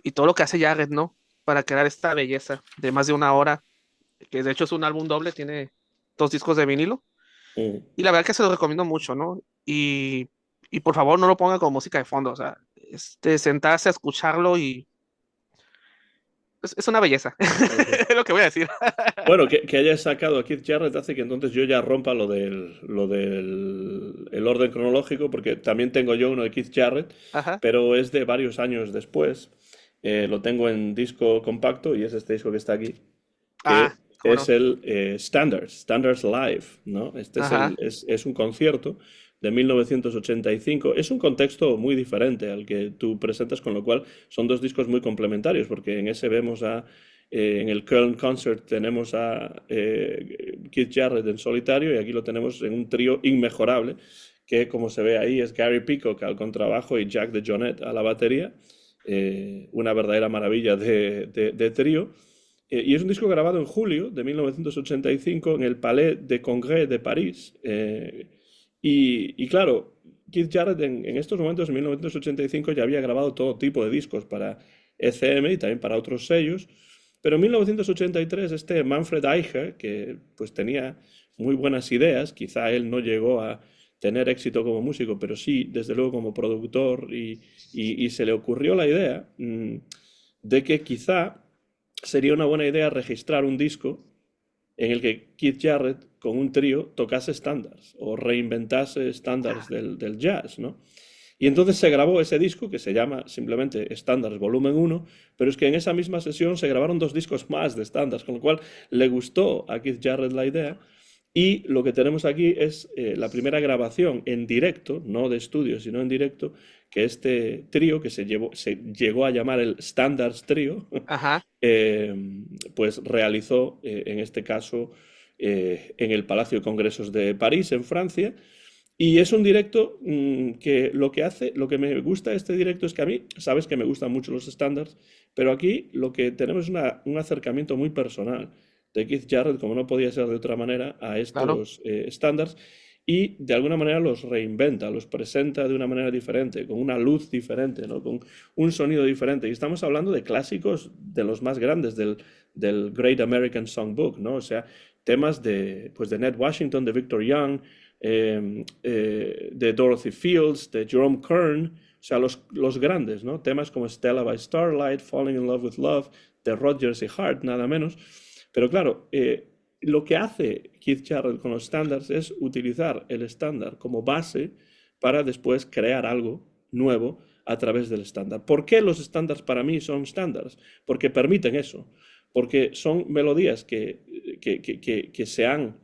y todo lo que hace Jared, ¿no? Para crear esta belleza de más de una hora, que de hecho es un álbum doble, tiene dos discos de vinilo. mm. Y la verdad que se lo recomiendo mucho, ¿no? Y por favor no lo ponga como música de fondo, o sea, sentarse a escucharlo y es una belleza, Ujú. es lo que voy a decir. Bueno, que hayas sacado a Keith Jarrett hace que entonces yo ya rompa lo del el orden cronológico, porque también tengo yo uno de Keith Jarrett, Ajá. pero es de varios años después. Lo tengo en disco compacto y es este disco que está aquí, que Ah, cómo es no. el Standards Live, ¿no? Este Ajá. es un concierto de 1985. Es un contexto muy diferente al que tú presentas, con lo cual son dos discos muy complementarios, porque en ese vemos en el Köln Concert tenemos a Keith Jarrett en solitario y aquí lo tenemos en un trío inmejorable, que como se ve ahí es Gary Peacock al contrabajo y Jack DeJohnette a la batería. Una verdadera maravilla de trío. Y es un disco grabado en julio de 1985 en el Palais de Congrès de París. Y claro, Keith Jarrett en estos momentos, en 1985, ya había grabado todo tipo de discos para ECM y también para otros sellos. Pero en 1983 este Manfred Eicher, que pues tenía muy buenas ideas, quizá él no llegó a tener éxito como músico, pero sí, desde luego como productor, y se le ocurrió la idea de que quizá sería una buena idea registrar un disco en el que Keith Jarrett con un trío tocase estándares o reinventase estándares del jazz, ¿no? Y entonces se grabó ese disco que se llama simplemente Estándares Volumen uno, pero es que en esa misma sesión se grabaron dos discos más de estándares, con lo cual le gustó a Keith Jarrett la idea Y lo que tenemos aquí es la primera grabación en directo, no de estudio, sino en directo, que este trío, que se llegó a llamar el Standards Trio, Ajá, eh, pues realizó, en este caso, en el Palacio de Congresos de París, en Francia. Y es un directo que lo que hace, lo que me gusta de este directo es que a mí, sabes que me gustan mucho los estándares, pero aquí lo que tenemos es un acercamiento muy personal de Keith Jarrett, como no podía ser de otra manera, a claro, estos estándares y de alguna manera los reinventa, los presenta de una manera diferente, con una luz diferente, ¿no? Con un sonido diferente. Y estamos hablando de clásicos de los más grandes del Great American Songbook, ¿no? O sea, temas de, pues de Ned Washington, de Victor Young, de Dorothy Fields, de Jerome Kern, o sea, los grandes, ¿no? Temas como Stella by Starlight, Falling in Love with Love, de Rodgers y Hart, nada menos. Pero claro, lo que hace Keith Jarrett con los estándares es utilizar el estándar como base para después crear algo nuevo a través del estándar. ¿Por qué los estándares para mí son estándares? Porque permiten eso, porque son melodías que se han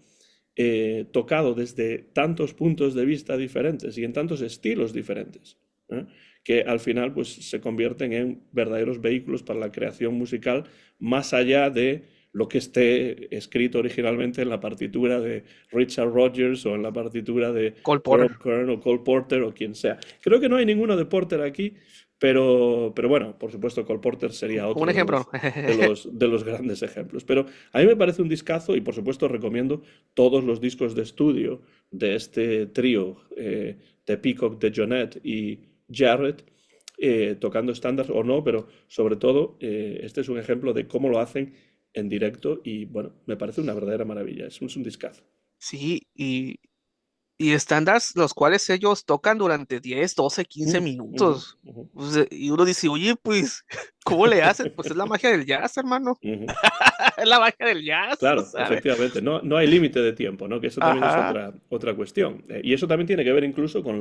tocado desde tantos puntos de vista diferentes y en tantos estilos diferentes, ¿eh? Que al final pues, se convierten en verdaderos vehículos para la creación musical más allá de lo que esté escrito originalmente en la partitura de Richard Rodgers o en la partitura de Cole Porter. Jerome Kern o Cole Porter o quien sea. Creo que no hay ninguno de Porter aquí, pero bueno, por supuesto Cole Porter sería Un otro ejemplo. de los grandes ejemplos. Pero a mí me parece un discazo y por supuesto recomiendo todos los discos de estudio de este trío de Peacock, de Jonette y Jarrett, tocando estándares o no, pero sobre todo este es un ejemplo de cómo lo hacen en directo y bueno, me parece una verdadera maravilla, es un discazo. Sí, y estándares los cuales ellos tocan durante 10, 12, 15 Ujú, minutos. ujú, O sea, y uno dice, oye, pues, ¿cómo le hacen? Pues es la magia del jazz, hermano. ujú. Es la magia del jazz, o Claro, sea, efectivamente, no, no hay límite de tiempo, ¿no? Que eso también es ajá, otra cuestión. Y eso también tiene que ver incluso con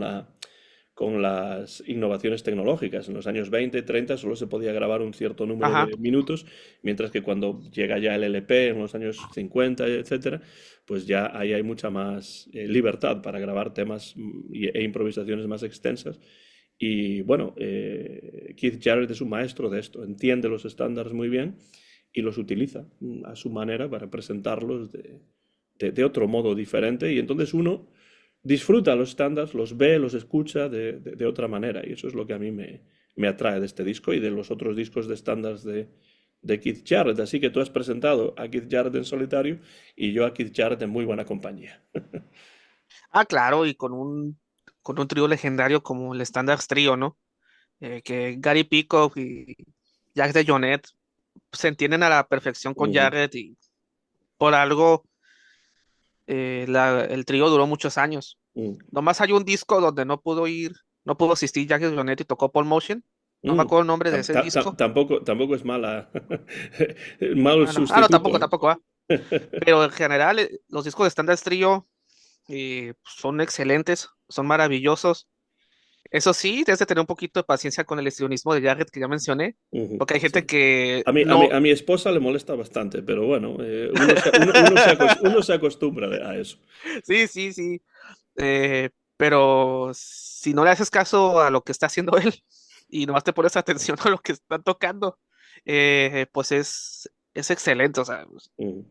las innovaciones tecnológicas. En los años 20, 30 solo se podía grabar un cierto número ajá. de minutos, mientras que cuando llega ya el LP en los años 50, etcétera, pues ya ahí hay mucha más libertad para grabar temas e improvisaciones más extensas. Y bueno, Keith Jarrett es un maestro de esto, entiende los estándares muy bien y los utiliza a su manera para presentarlos de otro modo diferente. Y entonces uno disfruta los estándares, los ve, los escucha de otra manera. Y eso es lo que a mí me atrae de este disco y de los otros discos de estándares de Keith Jarrett. Así que tú has presentado a Keith Jarrett en solitario y yo a Keith Jarrett en muy buena compañía. Ah, claro, y con un trío legendario como el Standards Trío, ¿no? Que Gary Peacock y Jack DeJohnette se entienden a la perfección con Ujú, Jarrett y por algo el trío duró muchos años. mm, Nomás hay un disco donde no pudo asistir Jack DeJohnette y tocó Paul Motion. No me mm. acuerdo el nombre de ese disco. Tampoco es mala, mal No, sustituto, ¿eh? tampoco, pero en general los discos de Standards Trio son excelentes, son maravillosos. Eso sí, debes de tener un poquito de paciencia con el histrionismo de Jarrett que ya mencioné, Ujú, porque hay gente sí. que A mi esposa le molesta bastante, pero bueno, uno se acostumbra a eso. sí, sí, sí, pero si no le haces caso a lo que está haciendo él y nomás te pones atención a lo que están tocando, pues es excelente, o sea, Ujú,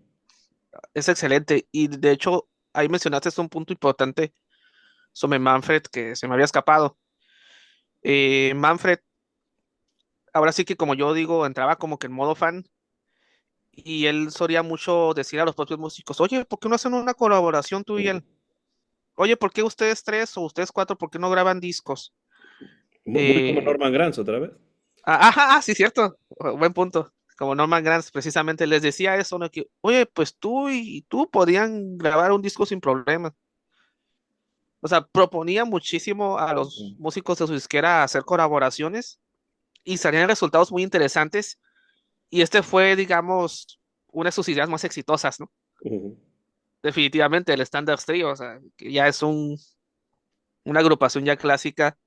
es excelente. Y de hecho, ahí mencionaste un punto importante sobre Manfred que se me había escapado. Manfred, ahora sí que como yo digo, entraba como que en modo fan y él solía mucho decir a los propios músicos, oye, ¿por qué no hacen una colaboración tú y ujú. él? Oye, ¿por qué ustedes tres o ustedes cuatro, por qué no graban discos? Muy como Eh, Norman Granz otra vez. sí, cierto, buen punto. Como Norman Granz precisamente les decía eso, ¿no? Que, oye, pues tú y tú podían grabar un disco sin problemas. O sea, proponía muchísimo a los Ujú, músicos de su disquera hacer colaboraciones y salían resultados muy interesantes. Y este fue, digamos, una de sus ideas más exitosas, ¿no? ujú, Definitivamente el Standard Trio, o sea, que ya es una agrupación ya clásica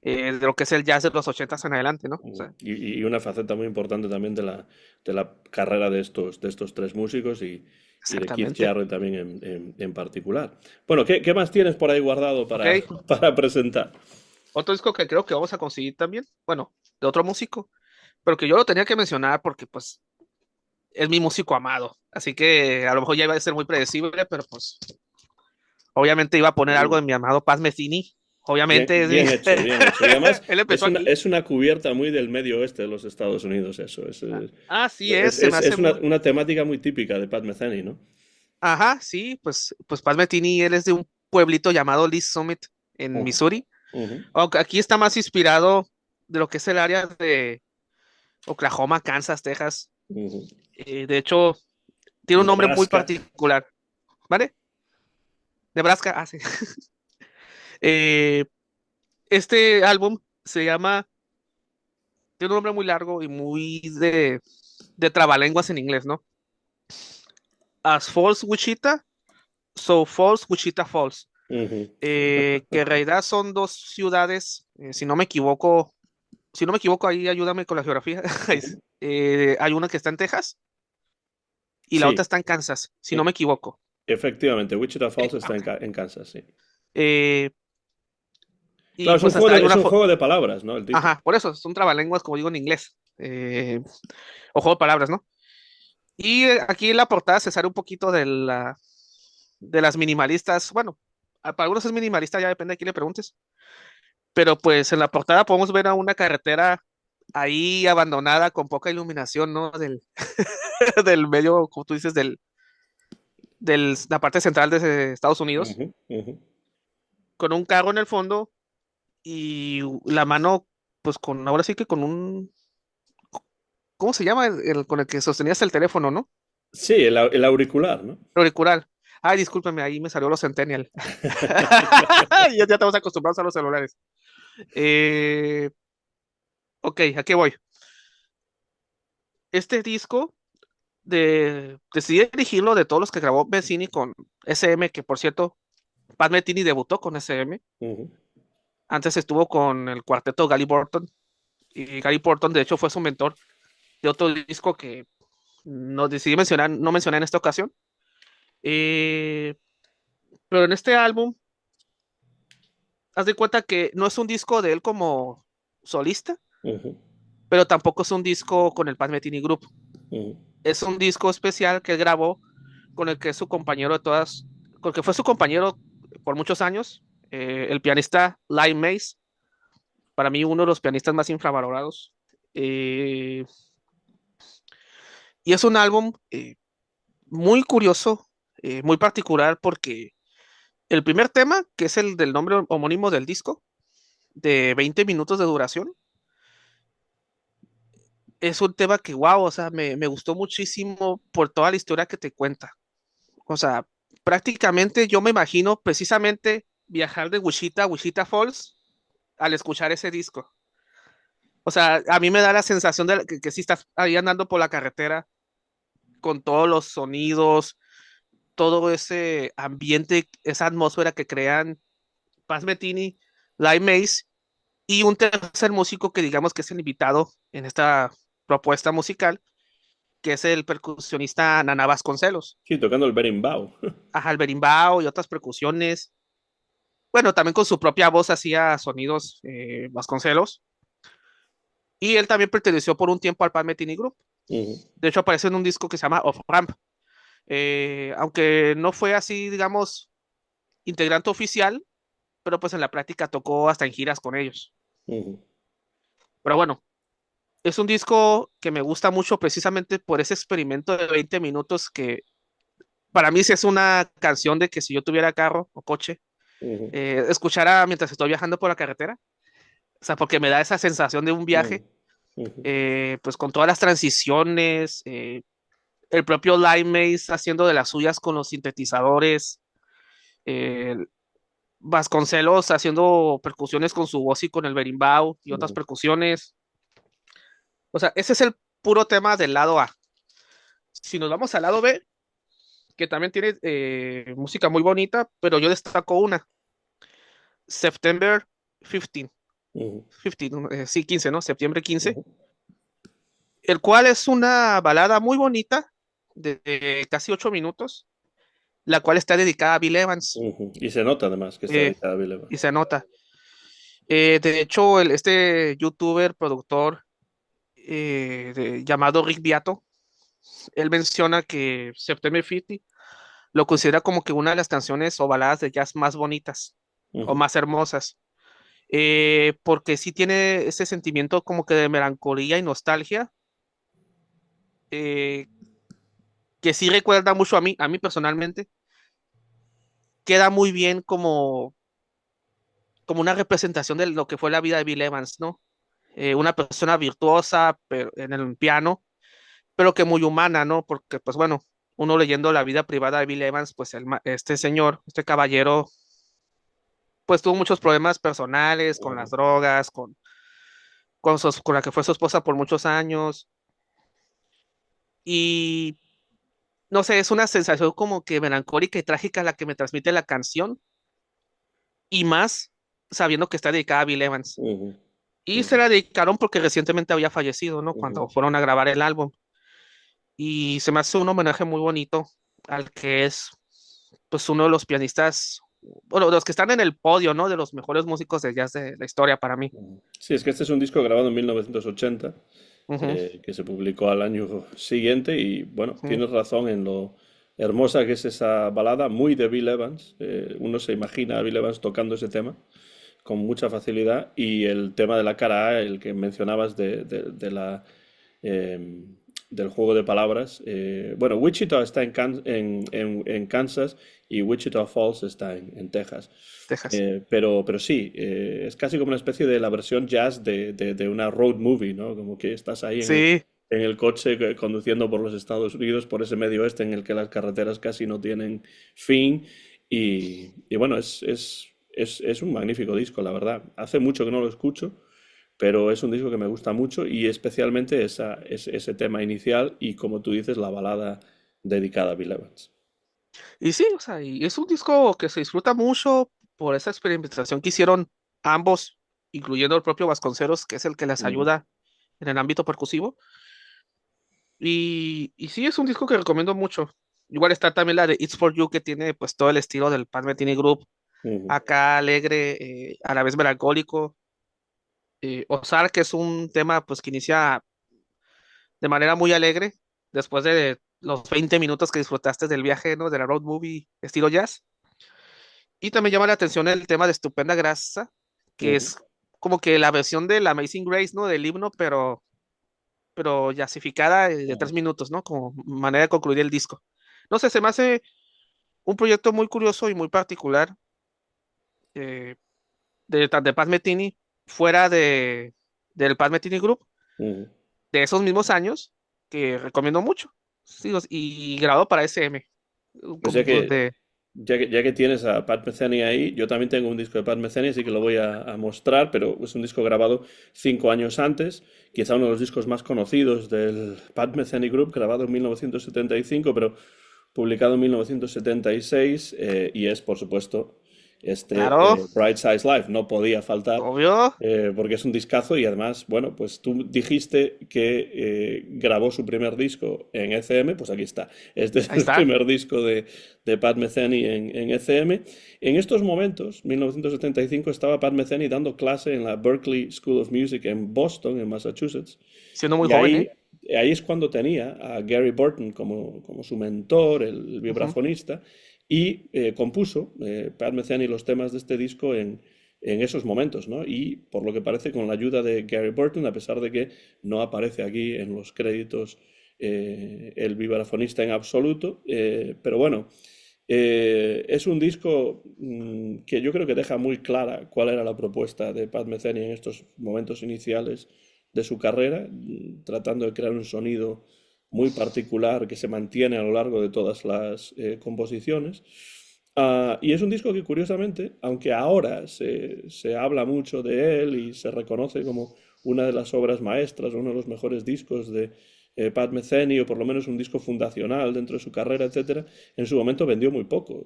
de lo que es el jazz de los ochentas en adelante, ¿no? O ujú. sea, Y una faceta muy importante también de la carrera de estos tres músicos y de Keith exactamente. Jarrett también en particular. Bueno, ¿qué más tienes por ahí guardado Ok, para presentar? otro disco que creo que vamos a conseguir también, bueno, de otro músico, pero que yo lo tenía que mencionar porque pues es mi músico amado, así que a lo mejor ya iba a ser muy predecible, pero pues obviamente iba a poner algo de Uh, mi amado Paz Metheny, Bien, obviamente, bien hecho, bien hecho. Y además él es empezó una, aquí. es una cubierta muy del medio oeste de los Estados Unidos, eso. Así es, se me hace Es una, muy... una temática muy típica de Pat Metheny, ¿no? Ajá, sí, pues Paz Metheny, él es de un pueblito llamado Lee Summit en Ujú, Missouri, ujú, aunque aquí está más inspirado de lo que es el área de Oklahoma, Kansas, Texas. ujú. De hecho, tiene un nombre muy Nebraska. particular, ¿vale? Nebraska, ah, sí. Eh, este álbum se llama, tiene un nombre muy largo y muy de trabalenguas en inglés, ¿no? As Falls Wichita, So Falls Wichita Falls, Ujú. que en realidad son dos ciudades, si no me equivoco, ahí ayúdame con la geografía. Ujú. Hay una que está en Texas y la otra Sí, está en Kansas, si no e- me equivoco. efectivamente, Wichita Falls Ah, está ok. en Kansas, sí. Eh, y Claro, pues hasta hay es una, un juego de palabras, ¿no? El título. ajá, por eso, son trabalenguas, como digo en inglés, o juego de palabras, ¿no? Y aquí en la portada se sale un poquito de las minimalistas, bueno, para algunos es minimalista, ya depende de quién le preguntes, pero pues en la portada podemos ver a una carretera ahí abandonada con poca iluminación, ¿no? Del medio, como tú dices, la parte central de Estados Unidos, Ujú, ujú. con un carro en el fondo y la mano, pues con, ahora sí que con un, ¿cómo se llama? Con el que sostenías el teléfono, ¿no? Sí, el auricular, ¿no? Auricular. Ay, discúlpeme, ahí me salió los Centennial. Ya estamos acostumbrados a los celulares. Eh, ok, ¿a qué voy? Este disco decidí dirigirlo de todos los que grabó Messini con SM, que por cierto, Pat Metheny debutó con SM. Ujú. Antes estuvo con el cuarteto Gary Burton. Y Gary Burton, de hecho, fue su mentor de otro disco que no decidí mencionar, no mencioné en esta ocasión. Eh, pero en este álbum, haz de cuenta que no es un disco de él como solista, Ujú, pero tampoco es un disco con el Pat Metheny Group. ujú, Es un disco especial que él grabó con el que es su compañero de todas, con el que fue su compañero por muchos años, el pianista Lyle Mays, para mí uno de los pianistas más infravalorados. Eh, y es un álbum muy curioso, muy particular, porque el primer tema, que es el del nombre homónimo del disco, de 20 minutos de duración, es un tema que, wow, o sea, me gustó muchísimo por toda la historia que te cuenta. O sea, prácticamente yo me imagino precisamente viajar de Wichita a Wichita Falls al escuchar ese disco. O sea, a mí me da la sensación de que si estás ahí andando por la carretera con todos los sonidos, todo ese ambiente, esa atmósfera que crean Paz Metini, Lai Mays y un tercer músico que digamos que es el invitado en esta propuesta musical, que es el percusionista Nana Vasconcelos. sí, tocando el berimbau. Ajá, el berimbau y otras percusiones. Bueno, también con su propia voz hacía sonidos Vasconcelos. Y él también perteneció por un tiempo al Pan Metini Group. Ujú, De hecho, aparece en un disco que se llama Off Ramp. Aunque no fue así, digamos, integrante oficial, pero pues en la práctica tocó hasta en giras con ellos. ujú, Pero bueno, es un disco que me gusta mucho precisamente por ese experimento de 20 minutos que para mí sí es una canción de que si yo tuviera carro o coche, ujú, escuchara mientras estoy viajando por la carretera. O sea, porque me da esa sensación de un ujú, viaje, ujú, pues con todas las transiciones, el propio Limeys haciendo de las suyas con los sintetizadores, eh, Vasconcelos haciendo percusiones con su voz y con el berimbau y otras ujú. percusiones. O sea, ese es el puro tema del lado A. Si nos vamos al lado B, que también tiene música muy bonita, pero yo destaco una, September 15, Ujú, 15 sí, 15, ¿no? Septiembre 15, ujú, el cual es una balada muy bonita, de casi 8 minutos, la cual está dedicada a Bill Evans, Ujú. Y se nota además que está eh, dedicada a Bill y Evans. se nota. De hecho, este youtuber, productor llamado Rick Beato, él menciona que September 50 lo considera como que una de las canciones o baladas de jazz más bonitas o Ujú. más hermosas, porque sí tiene ese sentimiento como que de melancolía y nostalgia, eh, que sí recuerda mucho a mí personalmente, queda muy bien como una representación de lo que fue la vida de Bill Evans, ¿no? Una persona virtuosa pero, en el piano, pero que muy humana, ¿no? Porque, pues bueno, uno leyendo la vida privada de Bill Evans, pues este señor, este caballero, pues tuvo muchos problemas personales con las Ujú. drogas, con la que fue su esposa por muchos años, y no sé, es una sensación como que melancólica y trágica la que me transmite la canción, y más sabiendo que está dedicada a Bill Evans. Ujú. Y se Ujú. la dedicaron porque recientemente había fallecido, ¿no? Ujú. Cuando fueron a grabar el álbum. Y se me hace un homenaje muy bonito al que es, pues, uno de los pianistas, bueno, de los que están en el podio, ¿no? De los mejores músicos de jazz de la historia para mí. Ujú. Sí, es que este es un disco grabado en 1980, Ujú, que se publicó al año siguiente y bueno, ujú. tienes razón en lo hermosa que es esa balada, muy de Bill Evans. Uno se imagina a Bill Evans tocando ese tema con mucha facilidad y el tema de la cara A, el que mencionabas de la eh, del juego de palabras. Bueno, Wichita está en Kansas y Wichita Falls está en Texas. Texas. Pero sí, es casi como una especie de la versión jazz de una road movie, ¿no? Como que estás ahí Sí, en el coche conduciendo por los Estados Unidos, por ese medio oeste en el que las carreteras casi no tienen fin. Y bueno, es un magnífico disco, la verdad. Hace mucho que no lo escucho, pero es un disco que me gusta mucho y especialmente ese tema inicial y, como tú dices, la balada dedicada a Bill Evans. y sí, o sea, y es un disco que se disfruta mucho por esa experimentación que hicieron ambos, incluyendo el propio Vasconcelos, que es el que les Ujú. ayuda en el ámbito percusivo. Y sí, es un disco que recomiendo mucho. Igual está también la de It's For You, que tiene pues todo el estilo del Pat Metheny Group, Ujú. acá alegre, a la vez melancólico. Ozark, que es un tema pues que inicia de manera muy alegre, después de los 20 minutos que disfrutaste del viaje, ¿no? De la road movie estilo jazz. Y también llama la atención el tema de Estupenda Grasa, que Ujú. es como que la versión del Amazing Grace, ¿no? Del himno, pero jazzificada, de Ujú. 3 minutos, ¿no? Como manera de concluir el disco. No sé, se me hace un proyecto muy curioso y muy particular, eh, de Pat Metheny, fuera del Pat Metheny Group, Ujú. de esos mismos años, que recomiendo mucho. Sí, y grabado para SM. Pues ya Pues, que, ya que tienes a Pat Metheny ahí, yo también tengo un disco de Pat Metheny, así que lo voy a mostrar, pero es un disco grabado 5 años antes, quizá uno de los discos más conocidos del Pat Metheny Group, grabado en 1975, pero publicado en 1976, y es, por supuesto, claro, Bright Size Life. No podía faltar, obvio. porque es un discazo y además, bueno, pues tú dijiste que grabó su primer disco en ECM, pues aquí está. Este es Ahí el está. primer disco de Pat Metheny en ECM. En estos momentos, 1975, estaba Pat Metheny dando clase en la Berklee School of Music en Boston, en Massachusetts. Siendo muy Y joven, ¿eh? ahí es cuando tenía a Gary Burton como su mentor, el Ujú. vibrafonista, y compuso Pat Metheny los temas de este disco en esos momentos, ¿no? Y por lo que parece con la ayuda de Gary Burton, a pesar de que no aparece aquí en los créditos el vibrafonista en absoluto, pero bueno, es un disco que yo creo que deja muy clara cuál era la propuesta de Pat Metheny en estos momentos iniciales de su carrera, tratando de crear un sonido muy particular que se mantiene a lo largo de todas las composiciones. Y es un disco que, curiosamente, aunque ahora se habla mucho de él y se reconoce como una de las obras maestras, uno de los mejores discos de Pat Metheny, o por lo menos un disco fundacional dentro de su carrera, etcétera, en su momento vendió muy poco.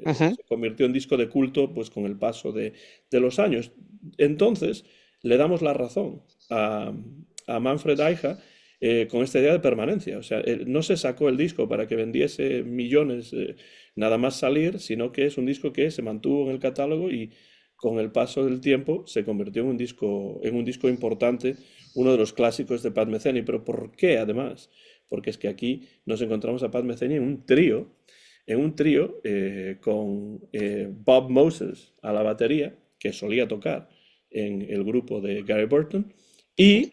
Ujú. Se convirtió en disco de culto pues con el paso de los años. Entonces, le damos la razón a Manfred Eicha con esta idea de permanencia. O sea, no se sacó el disco para que vendiese millones nada más salir, sino que es un disco que se mantuvo en el catálogo y con el paso del tiempo se convirtió en un disco importante, uno de los clásicos de Pat Metheny. ¿Pero por qué además? Porque es que aquí nos encontramos a Pat Metheny en un trío con Bob Moses a la batería, que solía tocar en el grupo de Gary Burton, y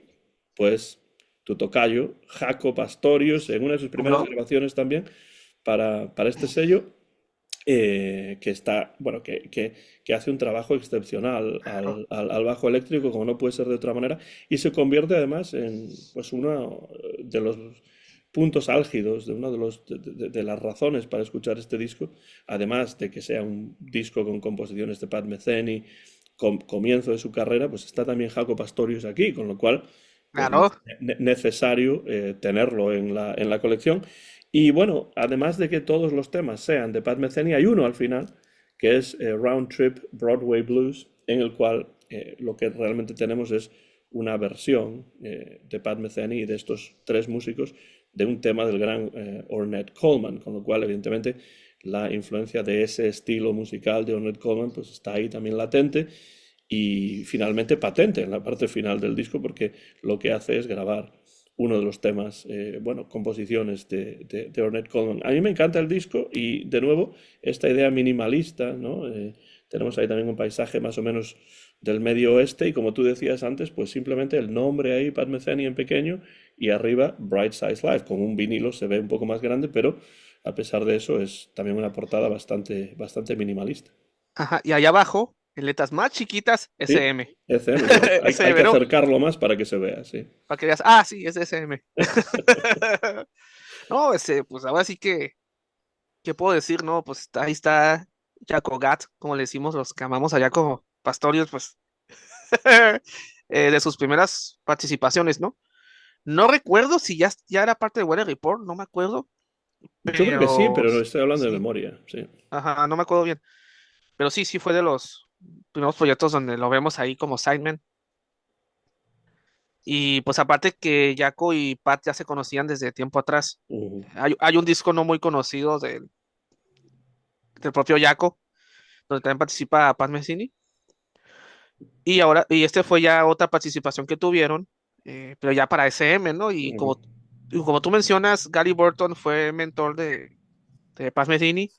pues tu tocayo, Jaco Pastorius, en una de sus ¿Cómo primeras no? grabaciones también para este sello, que está, bueno, que hace un trabajo excepcional Claro. al bajo eléctrico, como no puede ser de otra manera, y se convierte además en pues uno de los puntos álgidos, de una de las razones para escuchar este disco, además de que sea un disco con composiciones de Pat Metheny, comienzo de su carrera, pues está también Jaco Pastorius aquí, con lo cual, pues Claro. necesario tenerlo en la colección. Y bueno, además de que todos los temas sean de Pat Metheny, hay uno al final, que es Round Trip Broadway Blues, en el cual lo que realmente tenemos es una versión de Pat Metheny y de estos tres músicos de un tema del gran Ornette Coleman, con lo cual evidentemente la influencia de ese estilo musical de Ornette Coleman pues está ahí también latente y finalmente patente en la parte final del disco porque lo que hace es grabar uno de los temas, bueno, composiciones de Ornette Coleman. A mí me encanta el disco y de nuevo esta idea minimalista, ¿no? Tenemos ahí también un paisaje más o menos del medio oeste y como tú decías antes, pues simplemente el nombre ahí, Pat Metheny en pequeño y arriba Bright Size Live, con un vinilo se ve un poco más grande, pero a pesar de eso es también una portada bastante minimalista. Ajá. Y allá abajo, en letras más chiquitas, Sí, SM. ECM, bueno, hay que SM, ¿no? acercarlo más para que se vea, sí. Para que veas, sí, es SM. No, pues ahora sí que, ¿qué puedo decir? No, pues ahí está Jaco Gat, como le decimos los que amamos allá como Pastorius, pues, de sus primeras participaciones, ¿no? No recuerdo si ya era parte de Weather Report, no me acuerdo, Yo creo que sí, pero pero no estoy hablando de sí, memoria, sí. ajá, no me acuerdo bien. Pero sí, sí fue de los primeros proyectos donde lo vemos ahí como sideman. Y pues aparte que Jaco y Pat ya se conocían desde tiempo atrás. Ujú, Hay un disco no muy conocido del propio Jaco, donde también participa Pat Metheny. Y este fue ya otra participación que tuvieron, pero ya para SM, ¿no? ujú. Y como tú mencionas, Gary Burton fue mentor de Pat Metheny,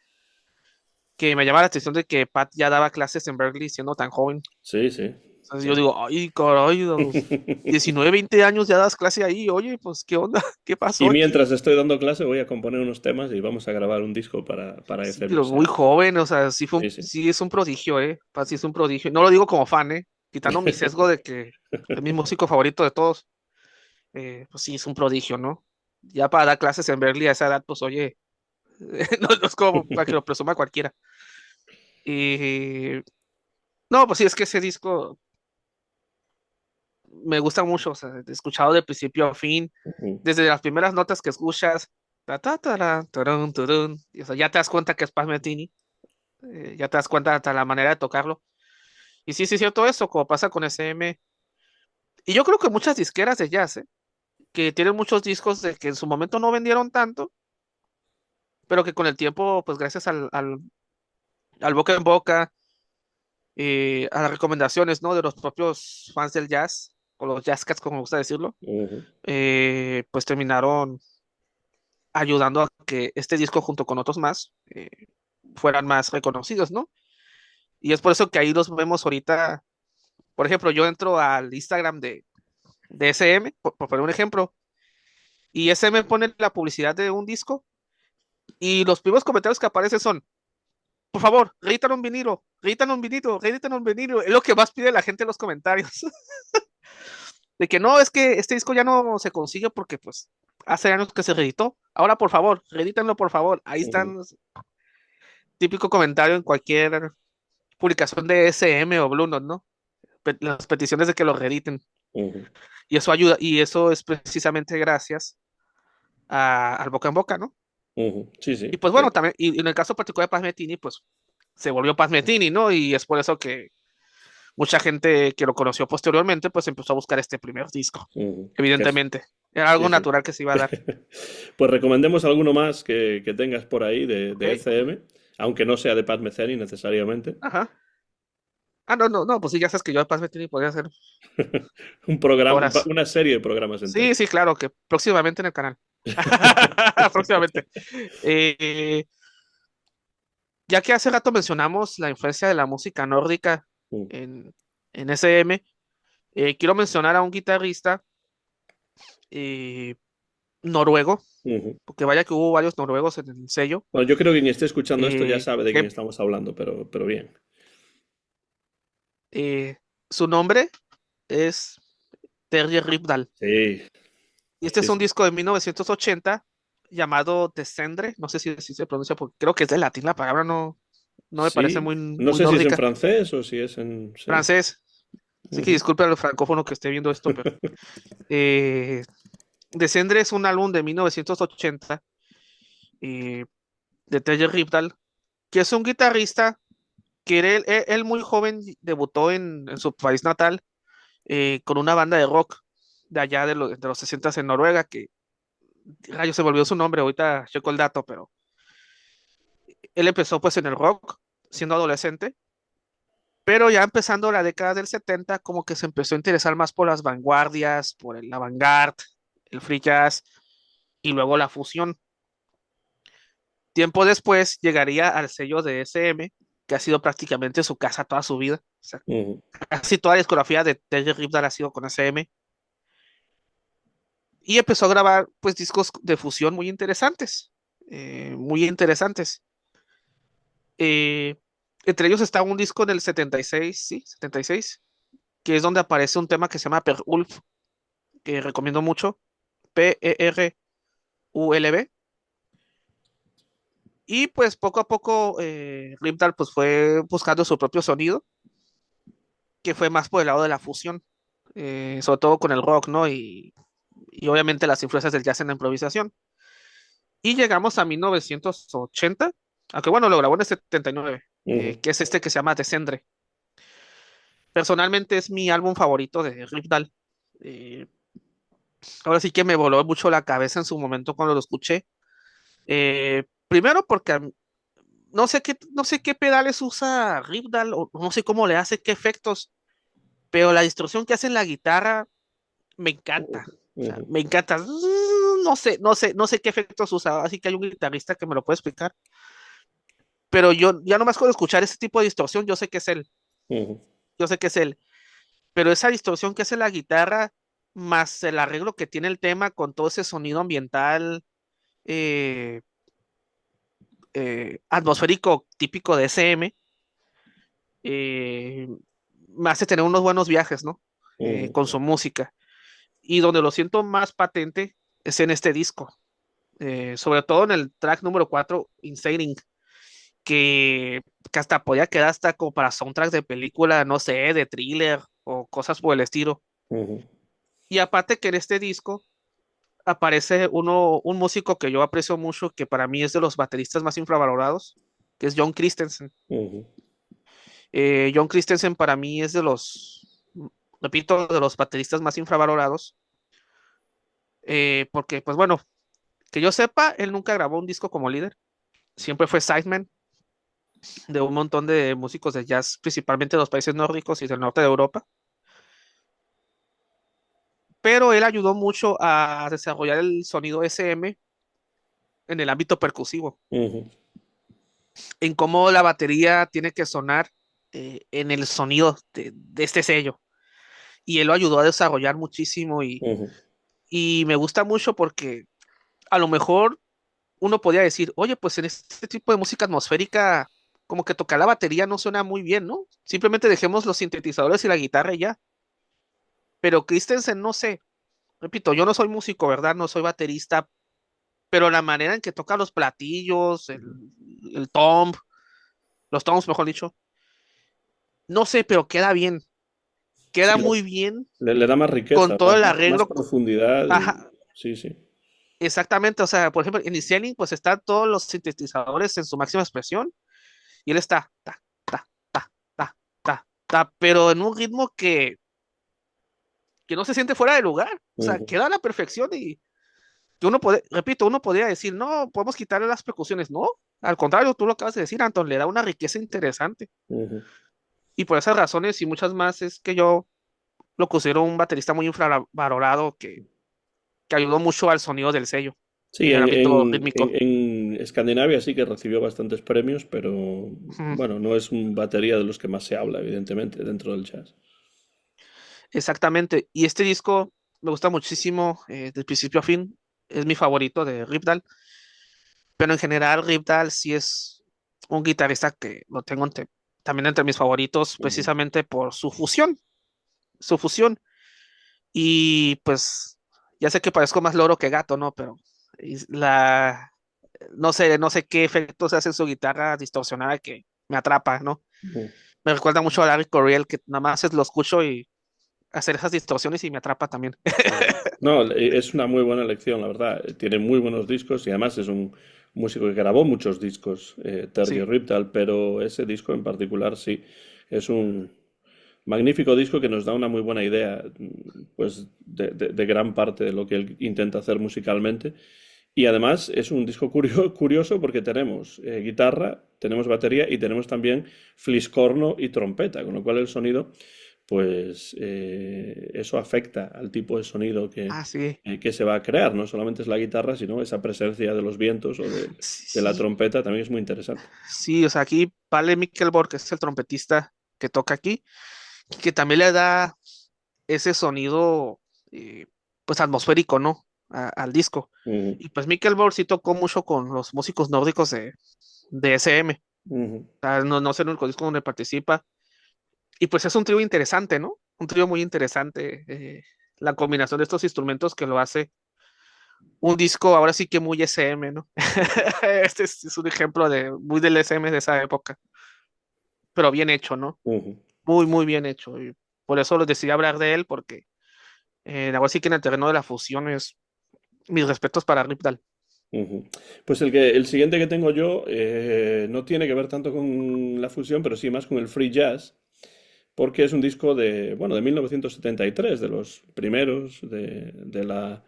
que me llama la atención de que Pat ya daba clases en Berkeley siendo tan joven. Sí, sí, Entonces yo sí. digo, ay, caray, a los 19, 20 años ya das clase ahí, oye, pues, ¿qué onda? ¿Qué pasó Y aquí? mientras estoy dando clase voy a componer unos temas y vamos a grabar un disco para Sí, ECM, o pero sea, muy joven, o sea, sí, sí. sí es un prodigio, Pat sí es un prodigio. No lo digo como fan, quitando mi sesgo de que es mi músico favorito de todos, pues sí es un prodigio, ¿no? Ya para dar clases en Berkeley a esa edad, pues oye, no es como para que lo presuma cualquiera. Y no, pues sí, es que ese disco me gusta mucho, o sea, he escuchado de principio a fin, Ujú, desde las primeras notas que escuchas, ta, ta, tarán, turun, turun, y, o sea, ya te das cuenta que es Paz Metini, ya te das cuenta hasta la manera de tocarlo. Y sí, sí, es cierto eso, como pasa con SM. Y yo creo que muchas disqueras de jazz, que tienen muchos discos de que en su momento no vendieron tanto, pero que con el tiempo, pues gracias al boca en boca, a las recomendaciones, ¿no? De los propios fans del jazz, o los jazz cats, como me gusta decirlo, ujú, pues terminaron ayudando a que este disco junto con otros más fueran más reconocidos, ¿no? Y es por eso que ahí los vemos ahorita. Por ejemplo, yo entro al Instagram de SM, por poner un ejemplo, y SM pone la publicidad de un disco y los primeros comentarios que aparecen son, por favor, gritan un vinilo, gritan un vinilo, gritan un vinilo. Es lo que más pide la gente en los comentarios. De que no, es que este disco ya no se consigue porque pues hace años que se reeditó. Ahora, por favor, reedítenlo, por favor. Ahí ujú, están los típico comentario en cualquier publicación de SM o Blue Note, ¿no? Las peticiones de que lo reediten. ujú, Y eso ayuda, y eso es precisamente gracias al boca en boca, ¿no? ujú. Sí, Y sí. pues bueno, también, y en el caso particular de Paz Metini, pues se volvió Paz Metini, ¿no? Y es por eso que mucha gente que lo conoció posteriormente, pues empezó a buscar este primer disco, Ujú. evidentemente. Era Sí, algo sí. natural que se iba a dar. Pues recomendemos alguno más que tengas por ahí Ok, de ECM, aunque no sea de Pat Metheny necesariamente. ajá. Ah, no, no, no, pues sí, ya sabes que yo de Paz Metini podría hacer Un programa, horas. una serie de programas Sí, enteros. sí, claro, que próximamente en el canal. Próximamente. Eh, ya que hace rato mencionamos la influencia de la música nórdica Mm, en, en SM, quiero mencionar a un guitarrista eh, noruego, ujú. porque vaya que hubo varios noruegos en el sello. Bueno, yo creo que quien esté escuchando esto ya sabe de quién Que estamos hablando, pero bien. su nombre es Terje Ripdal. Sí, Y este sí, es un sí. disco de 1980 llamado Descendre. No sé si así se pronuncia, porque creo que es de latín la palabra, no, no me parece Sí. muy, No muy sé si es en nórdica. francés o si es en... Sí. Francés. Así que Ujú, disculpe al francófono que esté viendo esto, pero eh, Descendre es un álbum de 1980 eh, de Terje Ripdal, que es un guitarrista que él muy joven debutó en su país natal con una banda de rock de allá de los 60 en Noruega, que rayos se volvió su nombre, ahorita checo el dato, pero él empezó pues en el rock siendo adolescente, pero ya empezando la década del 70 como que se empezó a interesar más por las vanguardias, por el avant-garde, el free jazz y luego la fusión. Tiempo después llegaría al sello de SM, que ha sido prácticamente su casa toda su vida. O sea, ujú, casi toda la discografía de Terje Ripdal ha sido con SM. Y empezó a grabar pues discos de fusión muy interesantes, muy interesantes. Eh, entre ellos está un disco del 76, sí, 76, que es donde aparece un tema que se llama Per Ulf, que recomiendo mucho, Perulb. Y pues poco a poco Ripdal pues fue buscando su propio sonido, que fue más por el lado de la fusión, sobre todo con el rock, ¿no? Y obviamente las influencias del jazz en la improvisación. Y llegamos a 1980, aunque bueno, lo grabó en el 79, ujú. que es este que se llama Descendre. Personalmente es mi álbum favorito de Ripdal. Eh, ahora sí que me voló mucho la cabeza en su momento cuando lo escuché. Primero porque no sé qué pedales usa Ripdal o no sé cómo le hace, qué efectos, pero la distorsión que hace en la guitarra me encanta. O sea, Ujú. me encanta. No sé qué efectos usa, así que hay un guitarrista que me lo puede explicar. Pero yo ya nomás con escuchar ese tipo de distorsión, yo sé que es él, Ujú, yo sé que es él. Pero esa distorsión que hace la guitarra, más el arreglo que tiene el tema con todo ese sonido ambiental eh, atmosférico típico de SM, eh, me hace tener unos buenos viajes, ¿no? ujú, Con su música. Y donde lo siento más patente es en este disco, sobre todo en el track número 4 Insane, que hasta podía quedar hasta como para soundtrack de película, no sé, de thriller o cosas por el estilo. ujú, Y aparte que en este disco aparece un músico que yo aprecio mucho, que para mí es de los bateristas más infravalorados, que es John Christensen. ujú. John Christensen para mí es de repito, de los bateristas más infravalorados, porque, pues bueno, que yo sepa, él nunca grabó un disco como líder, siempre fue sideman de un montón de músicos de jazz, principalmente de los países nórdicos y del norte de Europa, pero él ayudó mucho a desarrollar el sonido SM en el ámbito percusivo, Ujú, en cómo la batería tiene que sonar en el sonido de este sello. Y él lo ayudó a desarrollar muchísimo ujú. y me gusta mucho porque a lo mejor uno podría decir, oye, pues en este tipo de música atmosférica, como que tocar la batería no suena muy bien, ¿no? Simplemente dejemos los sintetizadores y la guitarra y ya. Pero Christensen, no sé, repito, yo no soy músico, ¿verdad? No soy baterista, pero la manera en que toca los platillos, el tom, los toms, mejor dicho, no sé, pero Sí, queda muy bien le da más con riqueza, todo el más arreglo. profundidad y... Ajá, Sí, sí. exactamente, o sea, por ejemplo, en Listening, pues están todos los sintetizadores en su máxima expresión y él está, pero en un ritmo que no se siente fuera de lugar. O sea, Ujú, queda a la perfección y que uno puede, repito, uno podría decir, no, podemos quitarle las percusiones. No, al contrario, tú lo acabas de decir, Anton, le da una riqueza interesante. ujú. Y por esas razones y muchas más es que yo lo considero un baterista muy infravalorado que ayudó mucho al sonido del sello Sí, en el ámbito rítmico. en Escandinavia sí que recibió bastantes premios, pero Ujú. bueno, no es un batería de los que más se habla, evidentemente, dentro del jazz. Exactamente. Y este disco me gusta muchísimo, de principio a fin. Es mi favorito de Ripdal. Pero en general, Ripdal sí es un guitarrista que lo tengo también entre mis favoritos, Ujú. precisamente por su fusión. Su fusión. Y pues, ya sé que parezco más loro que gato, ¿no? Pero la, no sé qué efectos hace en su guitarra distorsionada que me atrapa, ¿no? Ujú. Me recuerda mucho a Larry Coryell, que nada más lo escucho y hacer esas distorsiones y me atrapa también. No, es una muy buena elección, la verdad. Tiene muy buenos discos y además es un músico que grabó muchos discos, Terry Sí, Riptal, pero ese disco en particular sí, es un magnífico disco que nos da una muy buena idea, pues, de gran parte de lo que él intenta hacer musicalmente. Y además es un disco curioso porque tenemos guitarra, tenemos batería y tenemos también fliscorno y trompeta, con lo cual el sonido, pues eso afecta al tipo de sonido ah, sí. que se va a crear. No solamente es la guitarra, sino esa presencia de los vientos o Sí, de la sí, trompeta también es muy interesante. sí, o sea, aquí Pale Mikkelborg, que es el trompetista que toca aquí, que también le da ese sonido, eh, pues atmosférico, ¿no? Al disco. Ujú, Y pues Mikkelborg sí tocó mucho con los músicos nórdicos de SM. ujú, O sea, no es el único disco donde participa. Y pues es un trío interesante, ¿no? Un trío muy interesante. La combinación de estos instrumentos que lo hace un disco ahora sí que muy SM, ¿no? Este es un ejemplo de muy del SM de esa época, pero bien hecho, ¿no? ujú. Muy, muy bien hecho. Y por eso les decidí hablar de él, porque ahora sí que en el terreno de la fusión es mis respetos para Ripdal. Ujú. Pues el siguiente que tengo yo no tiene que ver tanto con la fusión, pero sí más con el free jazz, porque es un disco de, bueno, de 1973, de los primeros de la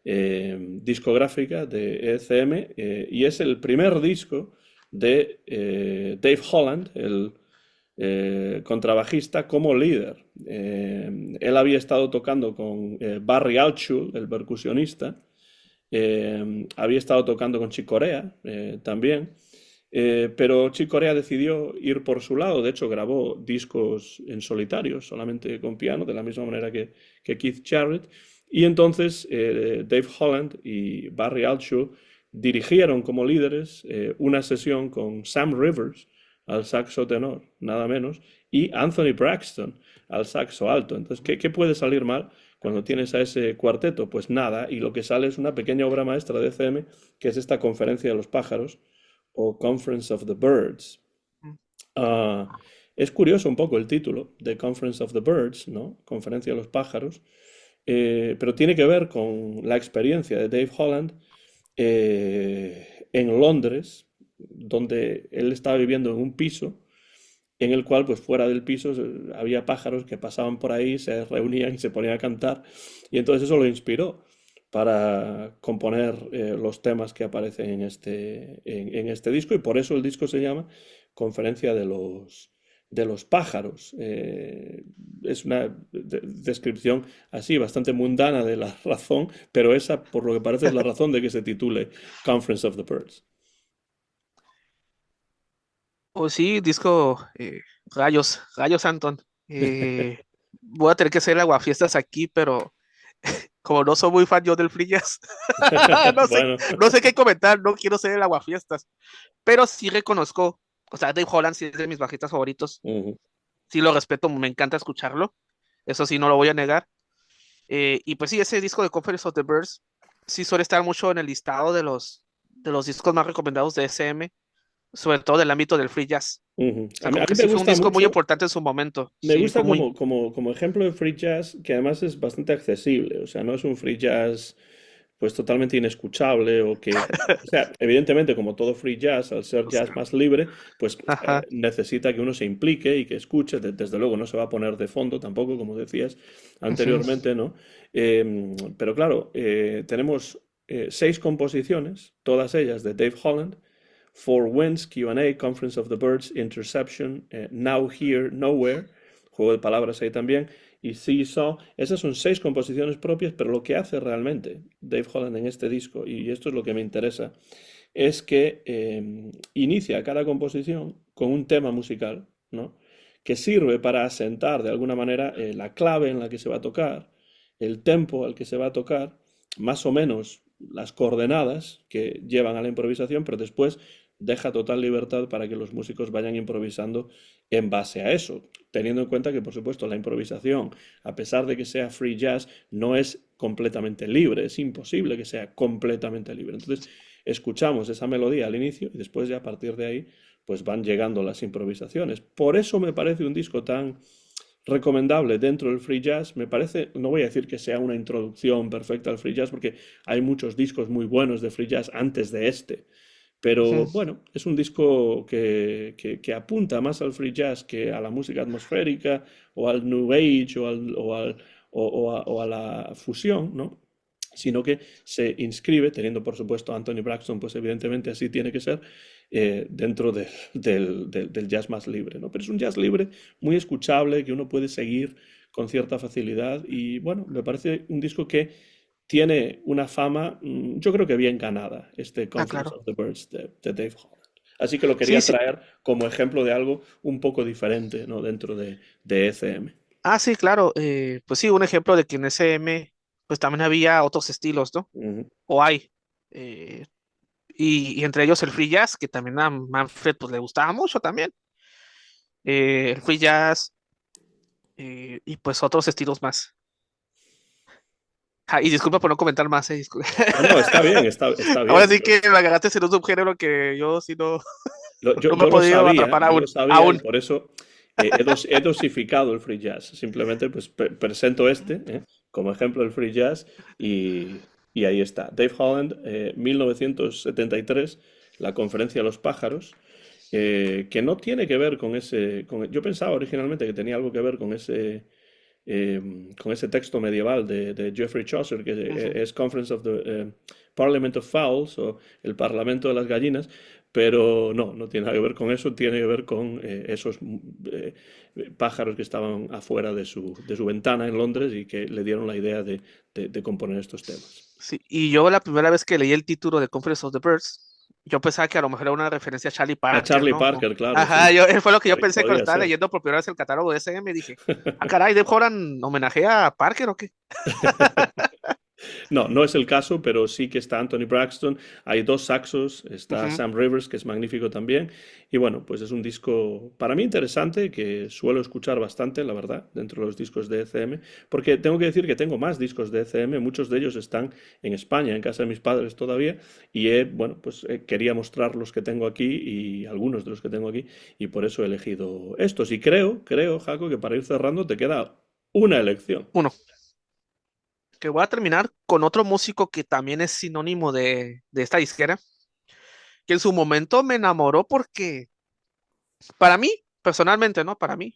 discográfica de ECM, y es el primer disco de Dave Holland, el contrabajista, como líder. Él había estado tocando con Barry Altschul, el percusionista, había estado tocando con Chick Corea también, pero Chick Corea decidió ir por su lado. De hecho, grabó discos en solitario, solamente con piano, de la misma manera que Keith Jarrett. Y entonces Dave Holland y Barry Altschul dirigieron como líderes una sesión con Sam Rivers al saxo tenor, nada menos, y Anthony Braxton al saxo alto. Entonces, qué puede salir mal cuando tienes a ese cuarteto? Pues nada, y lo que sale es una pequeña obra maestra de CM, que es esta Conferencia de los Pájaros o Conference of the Birds. Ah, es curioso un poco el título de Conference of the Birds, ¿no? Conferencia de los Pájaros, pero tiene que ver con la experiencia de Dave Holland en Londres, donde él estaba viviendo en un piso en el cual, pues fuera del piso, había pájaros que pasaban por ahí, se reunían y se ponían a cantar, y entonces eso lo inspiró para componer los temas que aparecen en este disco, y por eso el disco se llama Conferencia de los pájaros. Es una descripción así, bastante mundana de la razón, pero esa, por lo que parece, es la razón de que se titule Conference of the Birds. O sí, disco Rayos Anton. Voy a tener que hacer aguafiestas aquí, pero como no soy muy fan yo del free jazz, no sé, Bueno. no sé qué comentar, no quiero ser el aguafiestas, pero sí reconozco, o sea, Dave Holland sí es de mis bajistas favoritos, Ujú, sí lo respeto, me encanta escucharlo, eso sí no lo voy a negar. Y pues sí, ese disco de Conference of the Birds sí suele estar mucho en el listado de los discos más recomendados de SM, sobre todo del ámbito del free jazz. ujú. O sea, A como mí que me sí fue un gusta disco muy mucho. importante en su momento. Me Sí, gusta fue muy. como ejemplo de free jazz, que además es bastante accesible. O sea, no es un free jazz pues totalmente inescuchable o que, o sea, evidentemente como todo free jazz, al ser O jazz sea, más libre, pues ajá. necesita que uno se implique y que escuche, desde luego no se va a poner de fondo tampoco, como decías Ujú. anteriormente, ¿no? Pero claro, tenemos 6 composiciones, todas ellas de Dave Holland, Four Winds, Q&A, Conference of the Birds, Interception, Now Here, Nowhere, juego de palabras ahí también, y Seesaw. Esas son 6 composiciones propias, pero lo que hace realmente Dave Holland en este disco, y esto es lo que me interesa, es que inicia cada composición con un tema musical, ¿no? Que sirve para asentar de alguna manera la clave en la que se va a tocar, el tempo al que se va a tocar, más o menos las coordenadas que llevan a la improvisación, pero después deja total libertad para que los músicos vayan improvisando en base a eso, teniendo en cuenta que, por supuesto, la improvisación, a pesar de que sea free jazz, no es completamente libre, es imposible que sea completamente libre. Entonces, escuchamos esa melodía al inicio y después ya a partir de ahí, pues van llegando las improvisaciones. Por eso me parece un disco tan recomendable dentro del free jazz. Me parece, no voy a decir que sea una introducción perfecta al free jazz, porque hay muchos discos muy buenos de free jazz antes de este. Pero Ujú. bueno, es un disco que apunta más al free jazz que a la música atmosférica o al new age o a la fusión, ¿no? Sino que se inscribe, teniendo por supuesto a Anthony Braxton, pues evidentemente así tiene que ser, dentro del jazz más libre, ¿no? Pero es un jazz libre muy escuchable, que uno puede seguir con cierta facilidad y bueno, me parece un disco que tiene una fama, yo creo que bien ganada, este Ah, Conference claro. of the Birds de Dave Holland. Así que lo Sí, quería sí. traer como ejemplo de algo un poco diferente, ¿no? Dentro de ECM. Ah, sí, claro. Pues sí, un ejemplo de que en SM, pues también había otros estilos, ¿no? Ujú. O hay. eh, y entre ellos el free jazz, que también a Manfred pues le gustaba mucho también. El free jazz y pues otros estilos más. Ah, y disculpa por no comentar más, No, no, está bien, está Ahora bien. sí que me agarraste en un subgénero que yo sí no, no me he Yo podido atrapar yo aún. lo sabía y Aún. por eso he dosificado el free jazz. Simplemente pues presento este como ejemplo del free jazz y ahí está. Dave Holland, 1973, la conferencia de los pájaros, que no tiene que ver con yo pensaba originalmente que tenía algo que ver con ese texto medieval de Geoffrey Chaucer, que Ujú. es Conference of the Parliament of Fowls, o el Parlamento de las Gallinas, pero no, no tiene nada que ver con eso, tiene que ver con esos pájaros que estaban afuera de su ventana en Londres y que le dieron la idea de componer estos temas. Sí, y yo la primera vez que leí el título de Conference of the Birds, yo pensaba que a lo mejor era una referencia a Charlie A Parker, Charlie ¿no? Parker, claro, Ajá, sí. fue lo que yo pensé cuando Podría estaba ser. leyendo por primera vez el catálogo de SM, dije, ah, caray, Dave Horan homenajea a Parker o qué. No, no es el caso, pero sí que está Anthony Braxton. Hay 2 saxos, está Ujú. Sam Rivers, que es magnífico también. Y bueno, pues es un disco para mí interesante, que suelo escuchar bastante, la verdad, dentro de los discos de ECM, porque tengo que decir que tengo más discos de ECM, muchos de ellos están en España, en casa de mis padres todavía, y bueno, pues quería mostrar los que tengo aquí y algunos de los que tengo aquí, y por eso he elegido estos. Y creo, Jaco, que para ir cerrando te queda una elección. Uno, que voy a terminar con otro músico que también es sinónimo de esta disquera, que en su momento me enamoró porque, para mí, personalmente, ¿no? Para mí,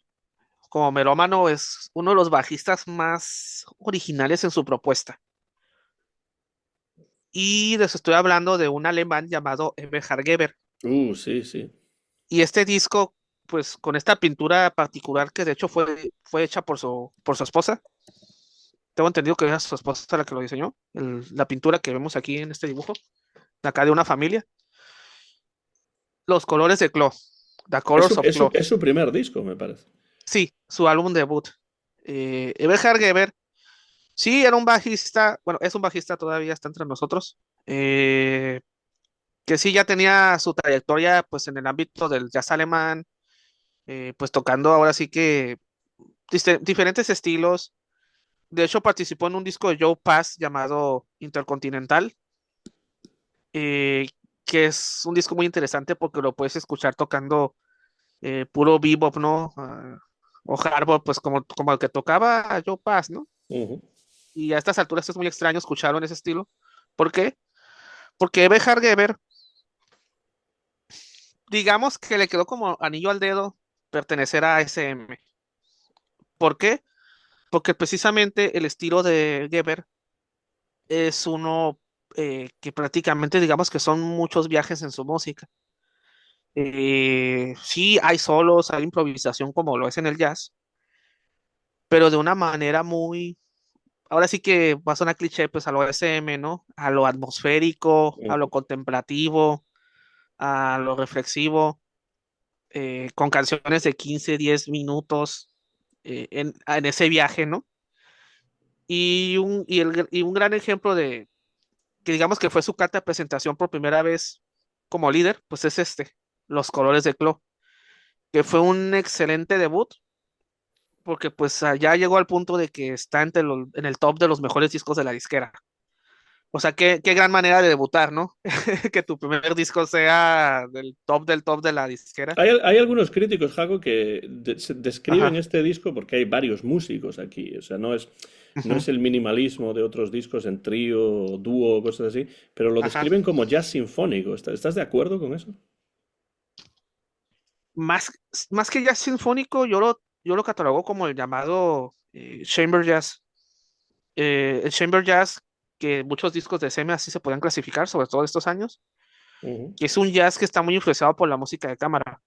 como melómano, es uno de los bajistas más originales en su propuesta. Y les estoy hablando de un alemán llamado Eberhard Geber. Sí, sí. Y este disco, pues con esta pintura particular que de hecho fue hecha por su esposa. Tengo entendido que era su esposa la que lo diseñó. La pintura que vemos aquí en este dibujo, de acá de una familia. Los colores de Clo, The Colors of Clo. Es su primer disco, me parece. Sí, su álbum debut. Eberhard Geber, sí, era un bajista, bueno, es un bajista todavía, está entre nosotros. Que sí ya tenía su trayectoria pues en el ámbito del jazz alemán, pues tocando ahora sí que diferentes estilos. De hecho, participó en un disco de Joe Pass llamado Intercontinental, eh, que es un disco muy interesante porque lo puedes escuchar tocando puro bebop, ¿no? O hard bop, pues como el que tocaba Joe Pass, ¿no? Ujú. Y a estas alturas es muy extraño escucharlo en ese estilo, ¿Por ququé? Porque Eve Hargever, digamos que le quedó como anillo al dedo pertenecer a SM. ¿Por qué? Porque precisamente el estilo de Geber es uno que prácticamente digamos que son muchos viajes en su música. Sí, hay solos, hay improvisación como lo es en el jazz, pero de una manera muy, ahora sí que va a sonar cliché, pues a lo SM, ¿no? A lo atmosférico, a lo Ujú. contemplativo, a lo reflexivo, con canciones de 15, 10 minutos en ese viaje, ¿no? Y un gran ejemplo de que digamos que fue su carta de presentación por primera vez como líder, pues es Los Colores de Clo, que fue un excelente debut, porque pues ya llegó al punto de que está en el top de los mejores discos de la disquera. O sea, qué gran manera de debutar, ¿no? Que tu primer disco sea del top de la disquera. Hay algunos críticos, Jaco, que describen Ajá. este disco porque hay varios músicos aquí. O sea, no Ujú. es el minimalismo de otros discos en trío, dúo, cosas así, pero lo Ajá. describen como jazz sinfónico. ¿Estás de acuerdo con eso? Más, más que jazz sinfónico, yo lo catalogo como el llamado chamber jazz. El chamber jazz, que muchos discos de SM así se pueden clasificar, sobre todo estos años, Ujú, que es un jazz que está muy influenciado por la música de cámara.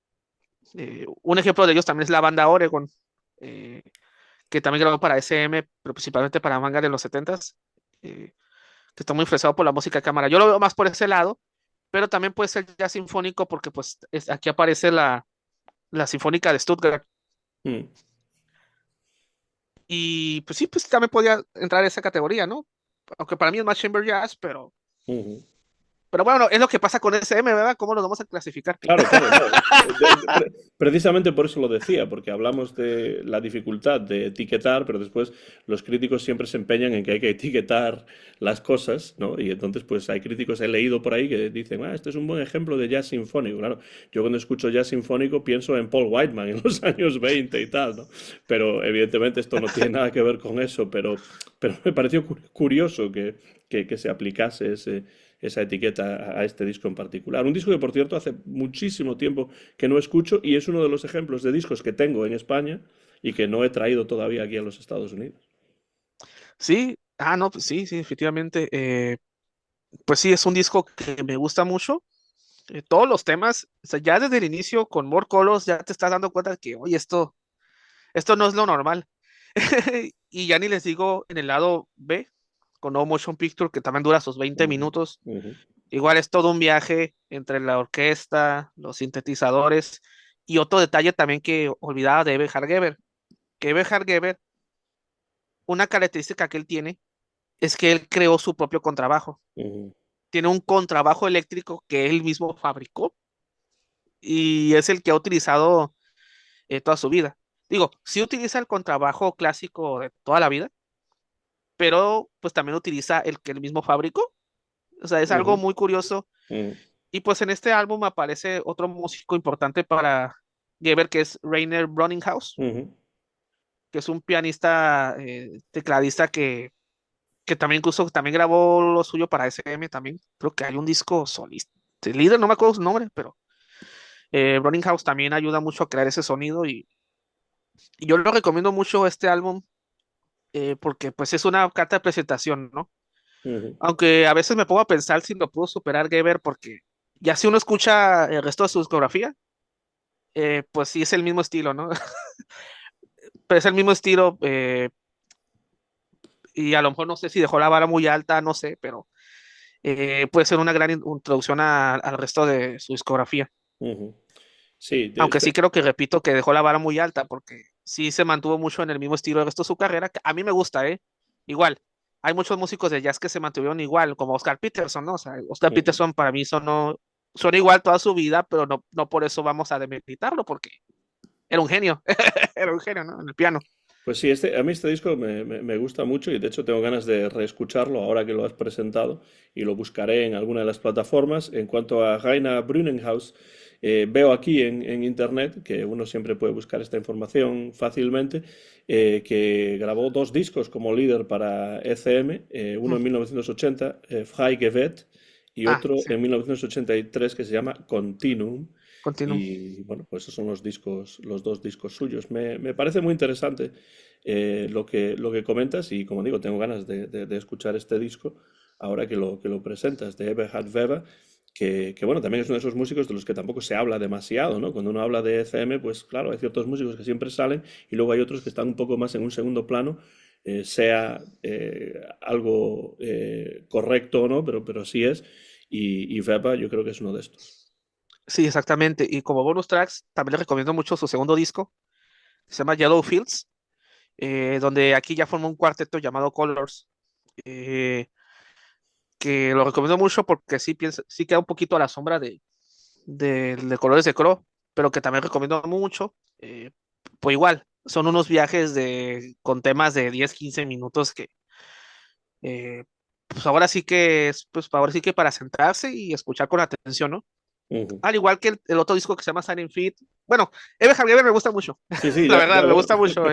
Un ejemplo de ellos también es la banda Oregon, eh, que también grabó para SM, pero principalmente para manga de los 70s, que está muy influenciado por la música de cámara. Yo lo veo más por ese lado, pero también puede ser jazz sinfónico porque pues aquí aparece la Sinfónica de Stuttgart. mm, Y pues sí, pues también podía entrar en esa categoría, ¿no? Aunque para mí es más chamber jazz, ujú. pero bueno, es lo que pasa con SM, ¿verdad? ¿Cómo lo vamos a clasificar? Claro, claro, no. Precisamente por eso lo decía, porque hablamos de la dificultad de etiquetar, pero después los críticos siempre se empeñan en que hay que etiquetar las cosas, ¿no? Y entonces, pues hay críticos, he leído por ahí que dicen, este es un buen ejemplo de jazz sinfónico. Claro, yo cuando escucho jazz sinfónico pienso en Paul Whiteman en los años 20 y tal, ¿no? Pero evidentemente esto no tiene nada que ver con eso, pero me pareció curioso que se aplicase esa etiqueta a este disco en particular. Un disco que, por cierto, hace muchísimo tiempo que no escucho y es uno de los ejemplos de discos que tengo en España y que no he traído todavía aquí a los Estados Unidos. Sí, no, pues sí, sí, efectivamente. Pues sí, es un disco que me gusta mucho. Todos los temas, o sea, ya desde el inicio con More Colors ya te estás dando cuenta de que, oye, esto no es lo normal. Y ya ni les digo en el lado B, con No Motion Picture, que también dura sus 20 Ujú, minutos. ujú, Igual es todo un viaje entre la orquesta, los sintetizadores y otro detalle también que olvidaba de Eve Hargever, que Eve Hargever, una característica que él tiene es que él creó su propio contrabajo. ujú, Tiene un contrabajo eléctrico que él mismo fabricó y es el que ha utilizado toda su vida. Digo, sí utiliza el contrabajo clásico de toda la vida, pero pues también utiliza el que él mismo fabricó. O sea, es algo ujú, muy curioso. ujú, Y pues en este álbum aparece otro músico importante para Geber, que es Rainer Bronninghaus, ujú, que es un pianista, tecladista que también incluso también grabó lo suyo para SM también. Creo que hay un disco solista. El líder, no me acuerdo su nombre, pero Bronninghaus también ayuda mucho a crear ese sonido y yo lo recomiendo mucho este álbum porque pues es una carta de presentación, ¿no? ujú, Aunque a veces me pongo a pensar si lo pudo superar Geber porque ya si uno escucha el resto de su discografía, pues sí es el mismo estilo, ¿no? Pero es el mismo estilo y a lo mejor no sé si dejó la vara muy alta, no sé, pero puede ser una gran introducción al resto de su discografía. ujú. Sí, Aunque sí creo que repito que dejó la vara muy alta porque sí se mantuvo mucho en el mismo estilo el resto de su carrera, que a mí me gusta, ¿eh? Igual, hay muchos músicos de jazz que se mantuvieron igual, como Oscar Peterson, ¿no? O sea, Oscar ujú. Peterson para mí son igual toda su vida, pero no por eso vamos a demeritarlo, porque era un genio, era un genio, ¿no? En el piano. Pues sí, a mí este disco me gusta mucho y de hecho tengo ganas de reescucharlo ahora que lo has presentado y lo buscaré en alguna de las plataformas. En cuanto a Rainer Brunenghaus, veo aquí en internet que uno siempre puede buscar esta información fácilmente, que grabó dos discos como líder para ECM, uno Mm. en 1980, Frei Gewet, y Ah, otro sí, en 1983 que se llama Continuum. continúo. Y bueno, pues esos son los discos, los dos discos suyos. Me parece muy interesante lo que comentas y como digo, tengo ganas de escuchar este disco ahora que lo presentas, de Eberhard Weber, que bueno, también es uno de esos músicos de los que tampoco se habla demasiado, ¿no? Cuando uno habla de ECM, pues claro, hay ciertos músicos que siempre salen y luego hay otros que están un poco más en un segundo plano, sea algo correcto o no, pero sí es. Y Weber yo creo que es uno de estos. Sí, exactamente. Y como bonus tracks, también les recomiendo mucho su segundo disco, se llama Yellow Fields, donde aquí ya formó un cuarteto llamado Colors, eh, que lo recomiendo mucho porque sí queda un poquito a la sombra de Colores de Crow, pero que también recomiendo mucho. Pues igual, son unos viajes con temas de 10 15 minutos que pues ahora sí que pues ahora sí que para sentarse y escuchar con atención, ¿no? Ujú. Al igual que el otro disco que se llama Silent Feet. Bueno, Eve Hargreaves me gusta mucho, Sí, sí, la ya verdad, me veo. gusta mucho.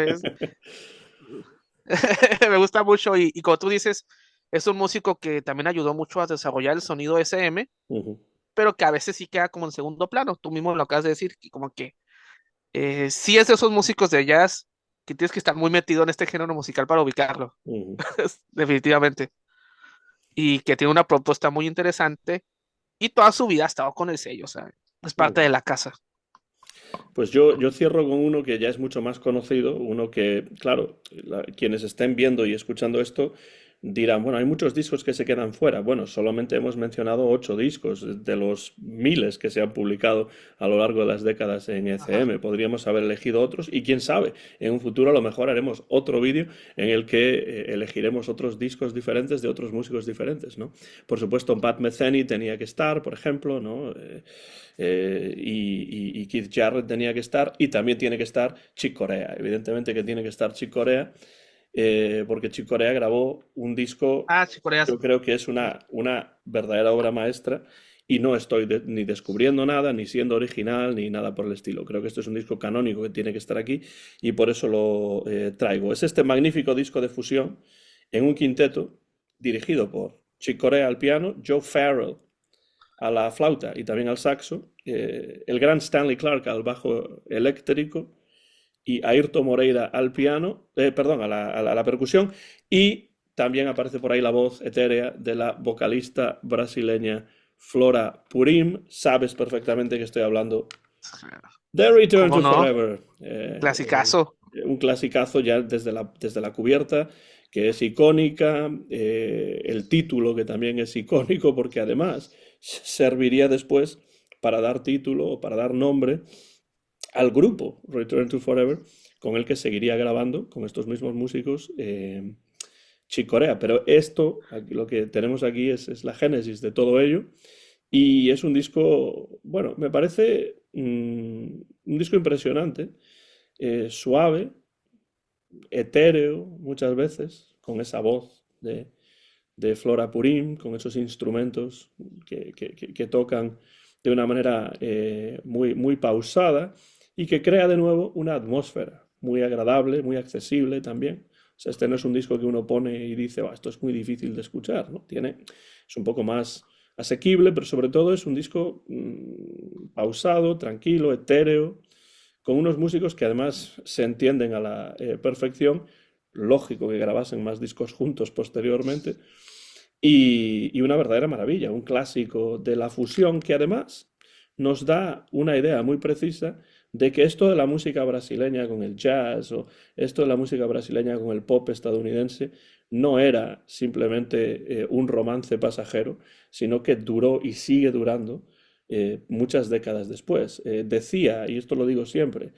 Me gusta mucho y como tú dices, es un músico que también ayudó mucho a desarrollar el sonido SM, Ujú, pero que a veces sí queda como en segundo plano. Tú mismo lo acabas de decir, que como que sí es de esos músicos de jazz que tienes que estar muy metido en este género musical para ubicarlo, ujú, definitivamente. Y que tiene una propuesta muy interesante y toda su vida ha estado con el sello, o sea, es parte de ujú. la casa. Pues yo cierro con uno que ya es mucho más conocido, uno que, claro, quienes estén viendo y escuchando esto dirán, bueno, hay muchos discos que se quedan fuera. Bueno, solamente hemos mencionado 8 discos de los miles que se han publicado a lo largo de las décadas en Ajá. ECM. Podríamos haber elegido otros y quién sabe, en un futuro a lo mejor haremos otro vídeo en el que elegiremos otros discos diferentes de otros músicos diferentes, ¿no? Por supuesto, Pat Metheny tenía que estar, por ejemplo, ¿no? Y Keith Jarrett tenía que estar, y también tiene que estar Chick Corea. Evidentemente que tiene que estar Chick Corea, porque Chick Corea grabó un disco, Ah, sí, coreas. yo creo que es una verdadera obra maestra, y no estoy ni descubriendo nada, ni siendo original, ni nada por el estilo. Creo que esto es un disco canónico que tiene que estar aquí, y por eso lo traigo. Es este magnífico disco de fusión en un quinteto dirigido por Chick Corea al piano, Joe Farrell a la flauta y también al saxo, el gran Stanley Clark al bajo eléctrico y Ayrton Moreira al piano, perdón, a la percusión, y también aparece por ahí la voz etérea de la vocalista brasileña Flora Purim. Sabes perfectamente que estoy hablando de Return ¿Cómo to no? Forever, Clasicazo. un clasicazo ya desde la cubierta, que es icónica, el título que también es icónico, porque además serviría después para dar título o para dar nombre al grupo Return to Forever, con el que seguiría grabando con estos mismos músicos Chick Corea. Pero esto, lo que tenemos aquí es la génesis de todo ello. Y es un disco, bueno, me parece un disco impresionante, suave, etéreo muchas veces, con esa voz de Flora Purim, con esos instrumentos que tocan de una manera muy pausada y que crea de nuevo una atmósfera muy agradable, muy accesible también. O sea, este no es un disco que uno pone y dice, "Buah, esto es muy difícil de escuchar", ¿no? Es un poco más asequible, pero sobre todo es un disco pausado, tranquilo, etéreo, con unos músicos que además se entienden a la perfección. Lógico que grabasen más discos juntos posteriormente. Y una verdadera maravilla, un clásico de la fusión que además nos da una idea muy precisa de que esto de la música brasileña con el jazz o esto de la música brasileña con el pop estadounidense no era simplemente un romance pasajero, sino que duró y sigue durando muchas décadas después. Decía, y esto lo digo siempre,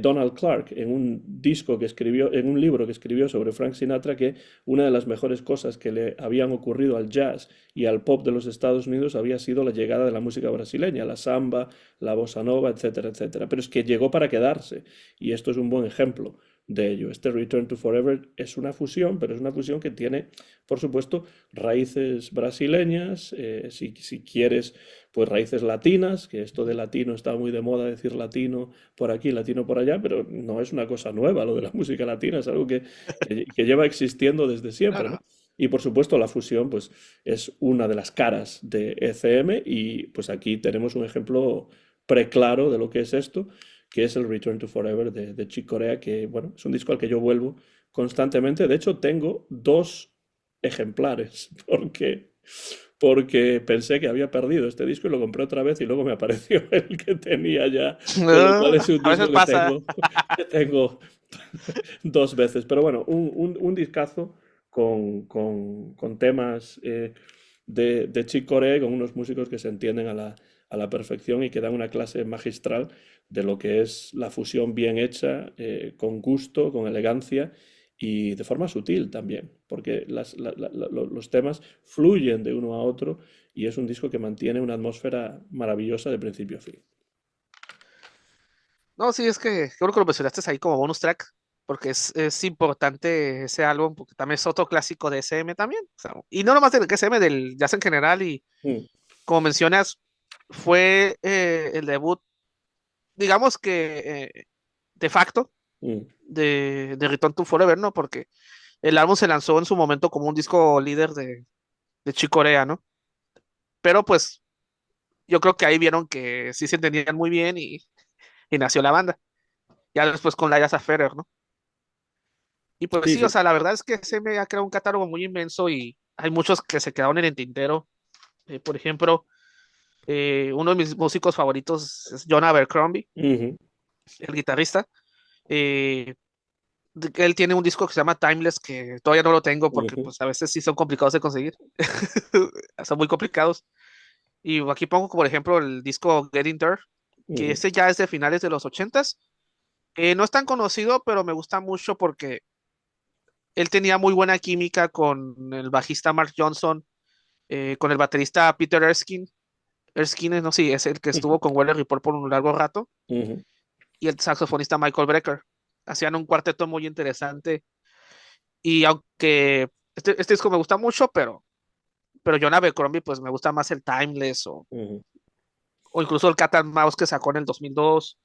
Donald Clark en un disco que escribió, en un libro que escribió sobre Frank Sinatra, que una de las mejores cosas que le habían ocurrido al jazz y al pop de los Estados Unidos había sido la llegada de la música brasileña, la samba, la bossa nova, etcétera, etcétera. Pero es que llegó para quedarse y esto es un buen ejemplo. de ello. Este Return to Forever es una fusión, pero es una fusión que tiene, por supuesto, raíces brasileñas, si quieres, pues raíces latinas, que esto de latino está muy de moda decir latino por aquí, latino por allá, pero no es una cosa nueva lo de la música latina, es algo que lleva existiendo desde siempre, ¿no? Claro. Y por supuesto la fusión pues es una de las caras de ECM y pues aquí tenemos un ejemplo preclaro de lo que es esto, que es el Return to Forever de Chick Corea, que bueno, es un disco al que yo vuelvo constantemente. De hecho, tengo dos ejemplares porque pensé que había perdido este disco y lo compré otra vez y luego me apareció el que tenía ya, con lo cual es un A veces disco que pasa. tengo, que tengo dos veces. Pero bueno, un discazo con temas de Chick Corea, con unos músicos que se entienden a la perfección y que dan una clase magistral de lo que es la fusión bien hecha, con gusto, con elegancia y de forma sutil también, porque los temas fluyen de uno a otro y es un disco que mantiene una atmósfera maravillosa de principio a fin. No, sí, es que creo que lo mencionaste ahí como bonus track, porque es importante ese álbum, porque también es otro clásico de SM también. O sea, y no nomás del SM, del jazz en general, y Mm, como mencionas, fue el debut, digamos que de facto, mm, de Return to Forever, ¿no? Porque el álbum se lanzó en su momento como un disco líder de Chick Corea, ¿no? Pero pues yo creo que ahí vieron que sí se entendían muy bien y nació la banda. Ya después con Liza Ferrer, ¿no? Y pues sí, sí, o sí. sea, la verdad es que se me ha creado un catálogo muy inmenso y hay muchos que se quedaron en el tintero. Por ejemplo, uno de mis músicos favoritos es John Abercrombie, Ujú, el guitarrista. Eh, Él tiene un disco que se llama Timeless, que todavía no lo tengo porque ujú, pues a veces sí son complicados de conseguir. Son muy complicados. Y aquí pongo, por ejemplo, el disco Getting There, que ujú, este ya es de finales de los ochentas. No es tan conocido, pero me gusta mucho porque él tenía muy buena química con el bajista Mark Johnson, con el baterista Peter Erskine. Erskine, no, sí, es el que ujú, estuvo con Weather Report por un largo rato, ujú. y el saxofonista Michael Brecker. Hacían un cuarteto muy interesante. Y aunque este disco me gusta mucho, pero John Abercrombie, pues me gusta más el Timeless Ujú, o incluso el Cat and Mouse que sacó en el 2002.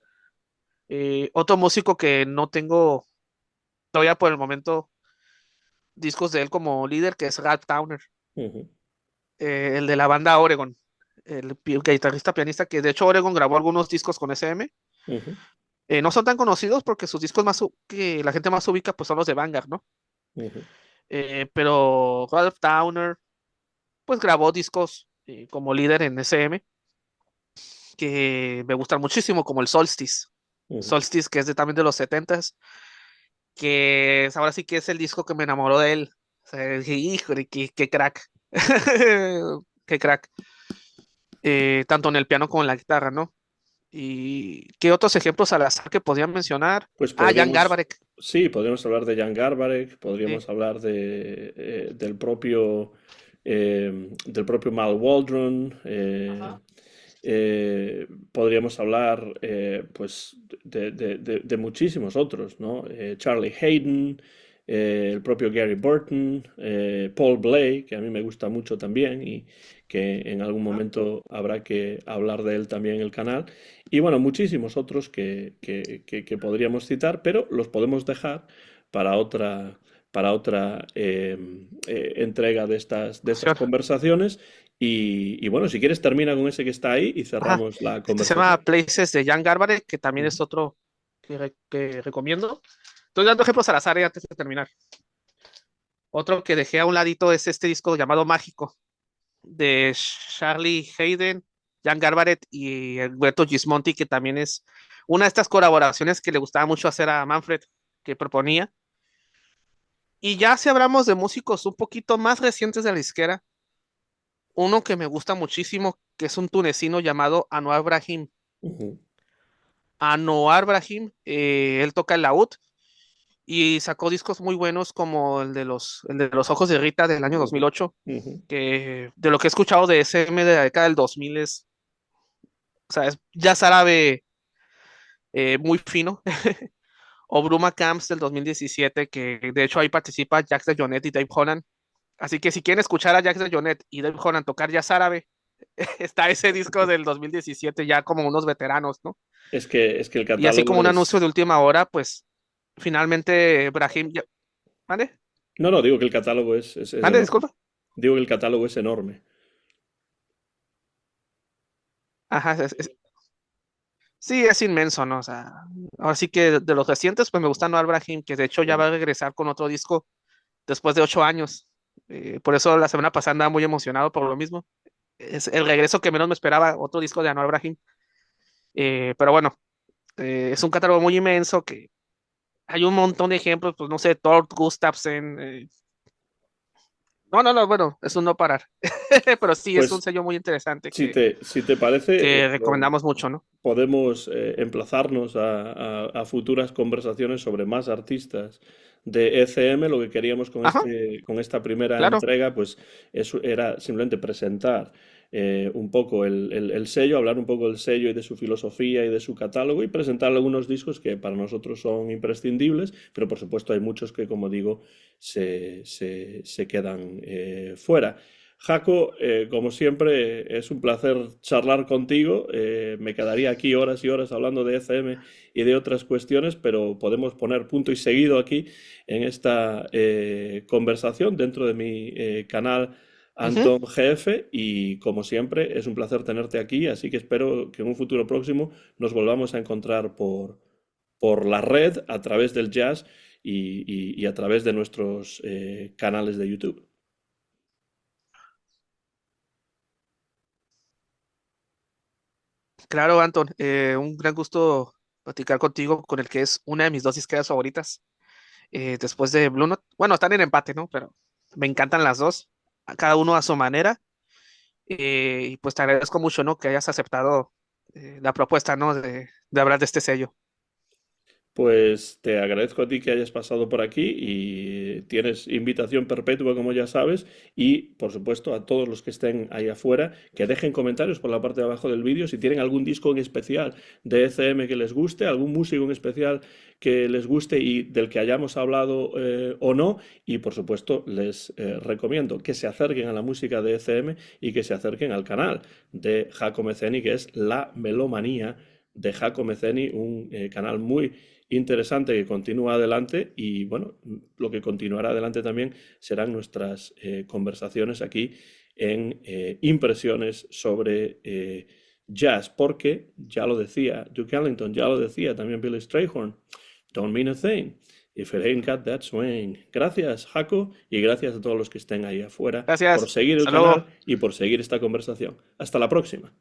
Otro músico que no tengo todavía por el momento discos de él como líder, que es Ralph Towner, ujú, el de la banda Oregon, guitarrista pianista que de hecho Oregon grabó algunos discos con SM. ujú, No son tan conocidos porque sus discos que la gente más ubica pues son los de Vanguard, ¿no? ujú, Pero Ralph Towner pues grabó discos como líder en SM que me gustan muchísimo, como el Solstice. ujú. Solstice, que es también de los setentas, que ahora sí que es el disco que me enamoró de él. O sea, dije, híjole, qué crack. Qué crack. Tanto en el piano como en la guitarra, ¿no? ¿Y qué otros ejemplos al azar que podían mencionar? Pues Ah, Jan podríamos, Garbarek. sí, podríamos hablar de Jan Garbarek, Sí. podríamos hablar del propio Mal Waldron, Ajá. podríamos hablar pues de muchísimos otros, ¿no? Charlie Hayden, el propio Gary Burton, Paul Bley, que a mí me gusta mucho también y que en algún Ajá. momento habrá que hablar de él también en el canal. Y bueno, muchísimos otros que podríamos citar, pero los podemos dejar para otra entrega de estas Ocasión. conversaciones. Y bueno, si quieres termina con ese que está ahí y Ajá. cerramos la Este se llama conversación. Places de Jan Garbarek, que también Ujú, es otro que recomiendo. Estoy dando ejemplos al azar antes de terminar. Otro que dejé a un ladito es este disco llamado Mágico, de Charlie Hayden, Jan Garbarek y Alberto Gismonti, que también es una de estas colaboraciones que le gustaba mucho hacer a Manfred, que proponía. Y ya si hablamos de músicos un poquito más recientes de la disquera, uno que me gusta muchísimo, que es un tunecino llamado Anwar Brahim. ujú, Anwar Brahim, él toca el laúd y sacó discos muy buenos como el de los Ojos de Rita del año ujú, 2008, ujú, que de lo que he escuchado de SM de la década del 2000 es, o sea, es jazz árabe muy fino. o Bruma Camps del 2017, que de hecho ahí participa Jacques de Jonette y Dave Holland. Así que si quieren escuchar a Jacques de Jonette y Dave Holland tocar jazz árabe, está ese disco del 2017 ya como unos veteranos, ¿no? Es que el Y así catálogo como un anuncio es... de última hora, pues finalmente Brahim, ¿mande? No, no, digo que el catálogo es ¿Mande? enorme. Disculpa. Digo que el catálogo es enorme. Ajá, sí, es inmenso, ¿no? O sea, ahora sí que de los recientes, pues me gusta Noah Brahim, que de hecho ya va a regresar con otro disco después de 8 años. Por eso la semana pasada andaba muy emocionado por lo mismo. Es el regreso que menos me esperaba, otro disco de Anual Brahim. Pero bueno, es un catálogo muy inmenso que hay un montón de ejemplos, pues no sé, Thor Gustafsson. No, no, no, bueno, es un no parar. Pero sí, es un Pues sello muy interesante si te parece, que recomendamos mucho, ¿no? podemos emplazarnos a futuras conversaciones sobre más artistas de ECM. Lo que queríamos Ajá, con esta primera claro. entrega, pues eso era simplemente presentar un poco el sello, hablar un poco del sello y de su filosofía y de su catálogo y presentar algunos discos que para nosotros son imprescindibles, pero por supuesto hay muchos que, como digo, se quedan fuera. Jaco, como siempre, es un placer charlar contigo. Me quedaría aquí horas y horas hablando de ECM y de otras cuestiones, pero podemos poner punto y seguido aquí en esta conversación dentro de mi canal Ujú. Anton GF y como siempre es un placer tenerte aquí, así que espero que en un futuro próximo nos volvamos a encontrar por la red a través del jazz y a través de nuestros canales de YouTube. Claro, Anton, un gran gusto platicar contigo con el que es una de mis dos disqueras favoritas. Después de Blue Note, bueno, están en empate, ¿no? Pero me encantan las dos, a cada uno a su manera. Y pues te agradezco mucho, ¿no? Que hayas aceptado la propuesta, ¿no? De hablar de este sello. Pues te agradezco a ti que hayas pasado por aquí y tienes invitación perpetua, como ya sabes, y por supuesto a todos los que estén ahí afuera, que dejen comentarios por la parte de abajo del vídeo si tienen algún disco en especial de ECM que les guste, algún músico en especial que les guste y del que hayamos hablado o no, y por supuesto les recomiendo que se acerquen a la música de ECM y que se acerquen al canal de Jaco Meceni, que es La Melomanía de Jaco Meceni, un canal muy interesante que continúa adelante y bueno, lo que continuará adelante también serán nuestras conversaciones aquí en impresiones sobre jazz, porque ya lo decía Duke Ellington, ya lo decía también Billy Strayhorn, don't mean a thing if it ain't got that swing. Gracias, Jaco, y gracias a todos los que estén ahí afuera por Gracias. seguir el Hasta luego. canal y por seguir esta conversación. Hasta la próxima.